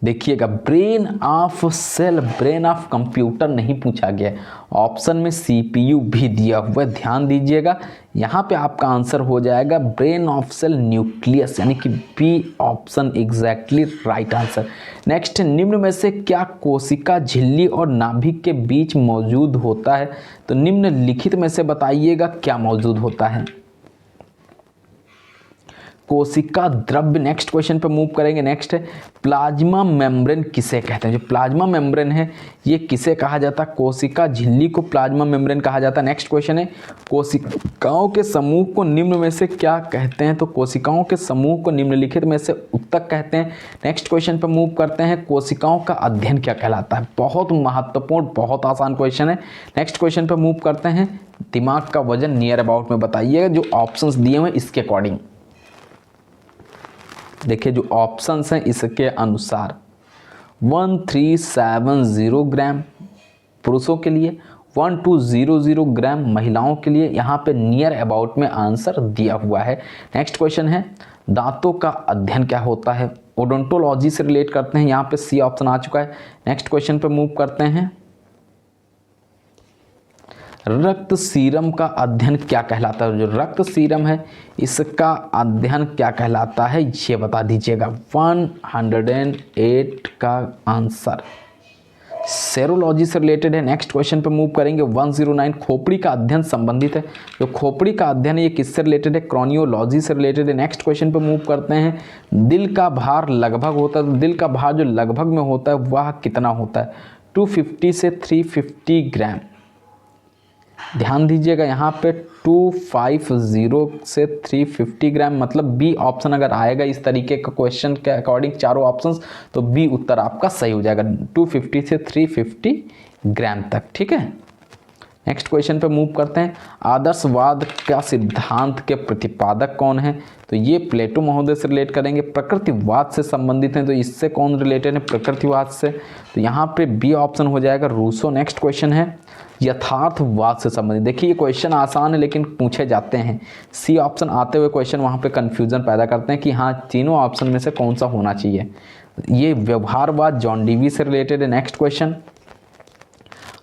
Speaker 1: देखिएगा brain of cell, brain of computer नहीं पूछा गया है, ऑप्शन में सीपीयू भी दिया हुआ है, ध्यान दीजिएगा। यहाँ पे आपका आंसर हो जाएगा ब्रेन ऑफ सेल न्यूक्लियस, यानी कि B option exactly right answer. Next, निम्न में से क्या कोशिका झिल्ली और नाभिक के बीच मौजूद होता है, तो निम्नलिखित में से बताइएगा क्या मौजूद होता है, कोशिका द्रव्य। नेक्स्ट क्वेश्चन पे मूव करेंगे। नेक्स्ट है, प्लाज्मा मेम्ब्रेन किसे कहते हैं, जो प्लाज्मा मेम्ब्रेन है ये किसे कहा जाता है, कोशिका झिल्ली को प्लाज्मा मेम्ब्रेन कहा जाता है। नेक्स्ट क्वेश्चन है, कोशिकाओं के समूह को निम्न में से क्या कहते हैं, तो कोशिकाओं के समूह को निम्नलिखित में से उत्तक कहते हैं। नेक्स्ट क्वेश्चन पे मूव करते हैं। कोशिकाओं का अध्ययन क्या कहलाता है, बहुत महत्वपूर्ण, बहुत आसान क्वेश्चन है। नेक्स्ट क्वेश्चन पे मूव करते हैं। दिमाग का वजन नियर अबाउट में बताइएगा, जो ऑप्शंस दिए हुए इसके अकॉर्डिंग। देखिए जो ऑप्शंस हैं इसके अनुसार 1370 ग्राम पुरुषों के लिए, 1200 ग्राम महिलाओं के लिए, यहाँ पे नियर अबाउट में आंसर दिया हुआ है। नेक्स्ट क्वेश्चन है, दांतों का अध्ययन क्या होता है, ओडोंटोलॉजी से रिलेट करते हैं, यहाँ पे सी ऑप्शन आ चुका है। नेक्स्ट क्वेश्चन पे मूव करते हैं। रक्त सीरम का अध्ययन क्या कहलाता है, जो रक्त सीरम है इसका अध्ययन क्या कहलाता है, ये बता दीजिएगा। 108 का आंसर सेरोलॉजी से रिलेटेड है। नेक्स्ट क्वेश्चन पे मूव करेंगे। 109, खोपड़ी का अध्ययन संबंधित है, जो खोपड़ी का अध्ययन है ये किससे रिलेटेड है, क्रॉनियोलॉजी से रिलेटेड है। नेक्स्ट क्वेश्चन पे मूव करते हैं। दिल का भार लगभग होता है, तो दिल का भार जो लगभग में होता है वह कितना होता है, 250 से 350 ग्राम। ध्यान दीजिएगा यहाँ पे 250 से 350 ग्राम, मतलब बी ऑप्शन अगर आएगा इस तरीके का क्वेश्चन के अकॉर्डिंग चारों ऑप्शंस, तो बी उत्तर आपका सही हो जाएगा, 250 से 350 ग्राम तक। ठीक है, नेक्स्ट क्वेश्चन पे मूव करते हैं। आदर्शवाद का सिद्धांत के प्रतिपादक कौन है, तो ये प्लेटो महोदय से रिलेट करेंगे। प्रकृतिवाद से संबंधित हैं, तो इससे कौन रिलेटेड है, प्रकृतिवाद से, तो यहाँ पे बी ऑप्शन हो जाएगा रूसो। नेक्स्ट क्वेश्चन है, यथार्थवाद से संबंधित। देखिए ये क्वेश्चन आसान है लेकिन पूछे जाते हैं, सी ऑप्शन आते हुए क्वेश्चन वहाँ पे कन्फ्यूजन पैदा करते हैं कि हाँ तीनों ऑप्शन में से कौन सा होना चाहिए। ये व्यवहारवाद जॉन डीवी से रिलेटेड है। नेक्स्ट क्वेश्चन,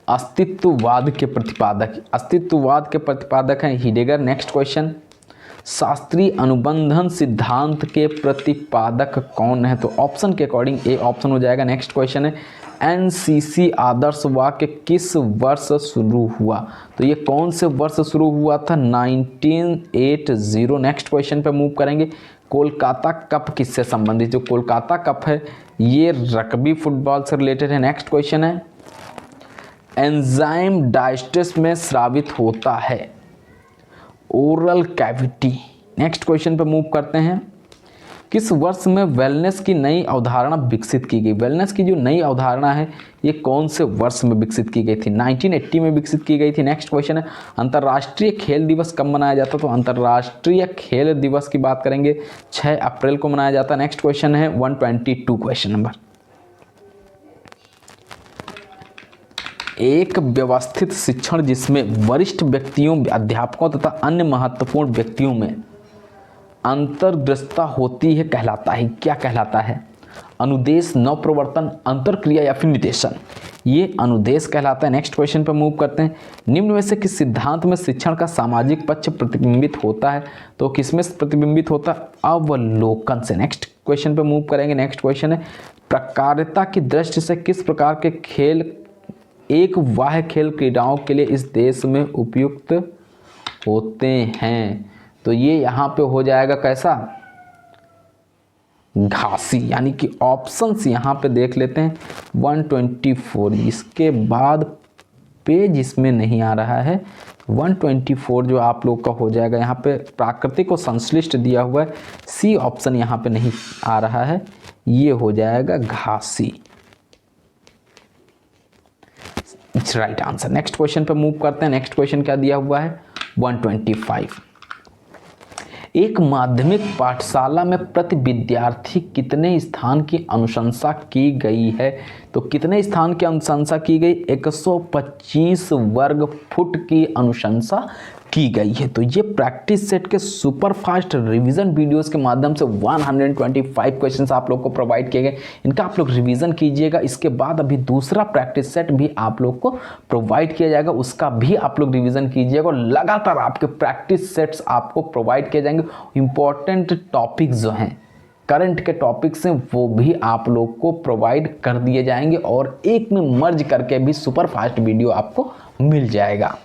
Speaker 1: अस्तित्ववाद के प्रतिपादक, अस्तित्ववाद के प्रतिपादक हैं हीडेगर। नेक्स्ट क्वेश्चन, शास्त्रीय अनुबंधन सिद्धांत के प्रतिपादक कौन है, तो ऑप्शन के अकॉर्डिंग ए ऑप्शन हो जाएगा। नेक्स्ट क्वेश्चन है, एनसीसी आदर्श वाक्य किस वर्ष शुरू हुआ, तो ये कौन से वर्ष शुरू हुआ था, 1980। नेक्स्ट क्वेश्चन पे मूव करेंगे। कोलकाता कप किससे संबंधित, जो कोलकाता कप है ये रग्बी फुटबॉल से रिलेटेड है। नेक्स्ट क्वेश्चन है, एंजाइम डाइजेस्ट में स्रावित होता है, ओरल कैविटी। नेक्स्ट क्वेश्चन पे मूव करते हैं। किस वर्ष में वेलनेस की नई अवधारणा विकसित की गई, वेलनेस की जो नई अवधारणा है ये कौन से वर्ष में विकसित की गई थी, 1980 में विकसित की गई थी। नेक्स्ट क्वेश्चन है, अंतर्राष्ट्रीय खेल दिवस कब मनाया जाता है, तो अंतर्राष्ट्रीय खेल दिवस की बात करेंगे 6 अप्रैल को मनाया जाता है। नेक्स्ट क्वेश्चन है 122 क्वेश्चन नंबर। एक व्यवस्थित शिक्षण जिसमें वरिष्ठ व्यक्तियों, अध्यापकों तथा अन्य महत्वपूर्ण व्यक्तियों में अंतर्दृष्टता होती है कहलाता है, क्या कहलाता है? अनुदेश, नवप्रवर्तन, अंतरक्रिया या फिर निदेशन? ये अनुदेश कहलाता है। नेक्स्ट क्वेश्चन पर मूव करते हैं। निम्न में से किस सिद्धांत में शिक्षण का सामाजिक पक्ष प्रतिबिंबित होता है? तो किसमें प्रतिबिंबित होता है? अवलोकन से। नेक्स्ट क्वेश्चन पर मूव करेंगे। नेक्स्ट क्वेश्चन है, प्रकार्यता की दृष्टि से किस प्रकार के खेल एक वाह्य खेल क्रीड़ाओं के लिए इस देश में उपयुक्त होते हैं? तो ये यहाँ पे हो जाएगा कैसा? घासी, यानी कि ऑप्शंस यहाँ पे देख लेते हैं 124। इसके बाद पेज इसमें नहीं आ रहा है। 124 जो आप लोग का हो जाएगा, यहाँ पे प्राकृतिक और संश्लिष्ट दिया हुआ है, सी ऑप्शन यहाँ पे नहीं आ रहा है, ये हो जाएगा घासी। It's right answer. Next question पे मूव करते हैं। नेक्स्ट क्वेश्चन क्या दिया हुआ है? 125। एक माध्यमिक पाठशाला में प्रति विद्यार्थी कितने स्थान की अनुशंसा की गई है? तो कितने स्थान की अनुशंसा की गई? 125 वर्ग फुट की अनुशंसा की गई है। तो ये प्रैक्टिस सेट के सुपर फास्ट रिवीजन वीडियोस के माध्यम से 125 क्वेश्चंस आप लोग को प्रोवाइड किए गए। इनका आप लोग रिवीजन कीजिएगा। इसके बाद अभी दूसरा प्रैक्टिस सेट भी आप लोग को प्रोवाइड किया जाएगा, उसका भी आप लोग रिवीजन कीजिएगा और लगातार आपके प्रैक्टिस सेट्स आपको प्रोवाइड किए जाएंगे। इंपॉर्टेंट टॉपिक्स जो हैं, करंट के टॉपिक्स हैं, वो भी आप लोग को प्रोवाइड कर दिए जाएंगे और एक में मर्ज करके भी सुपर फास्ट वीडियो आपको मिल जाएगा।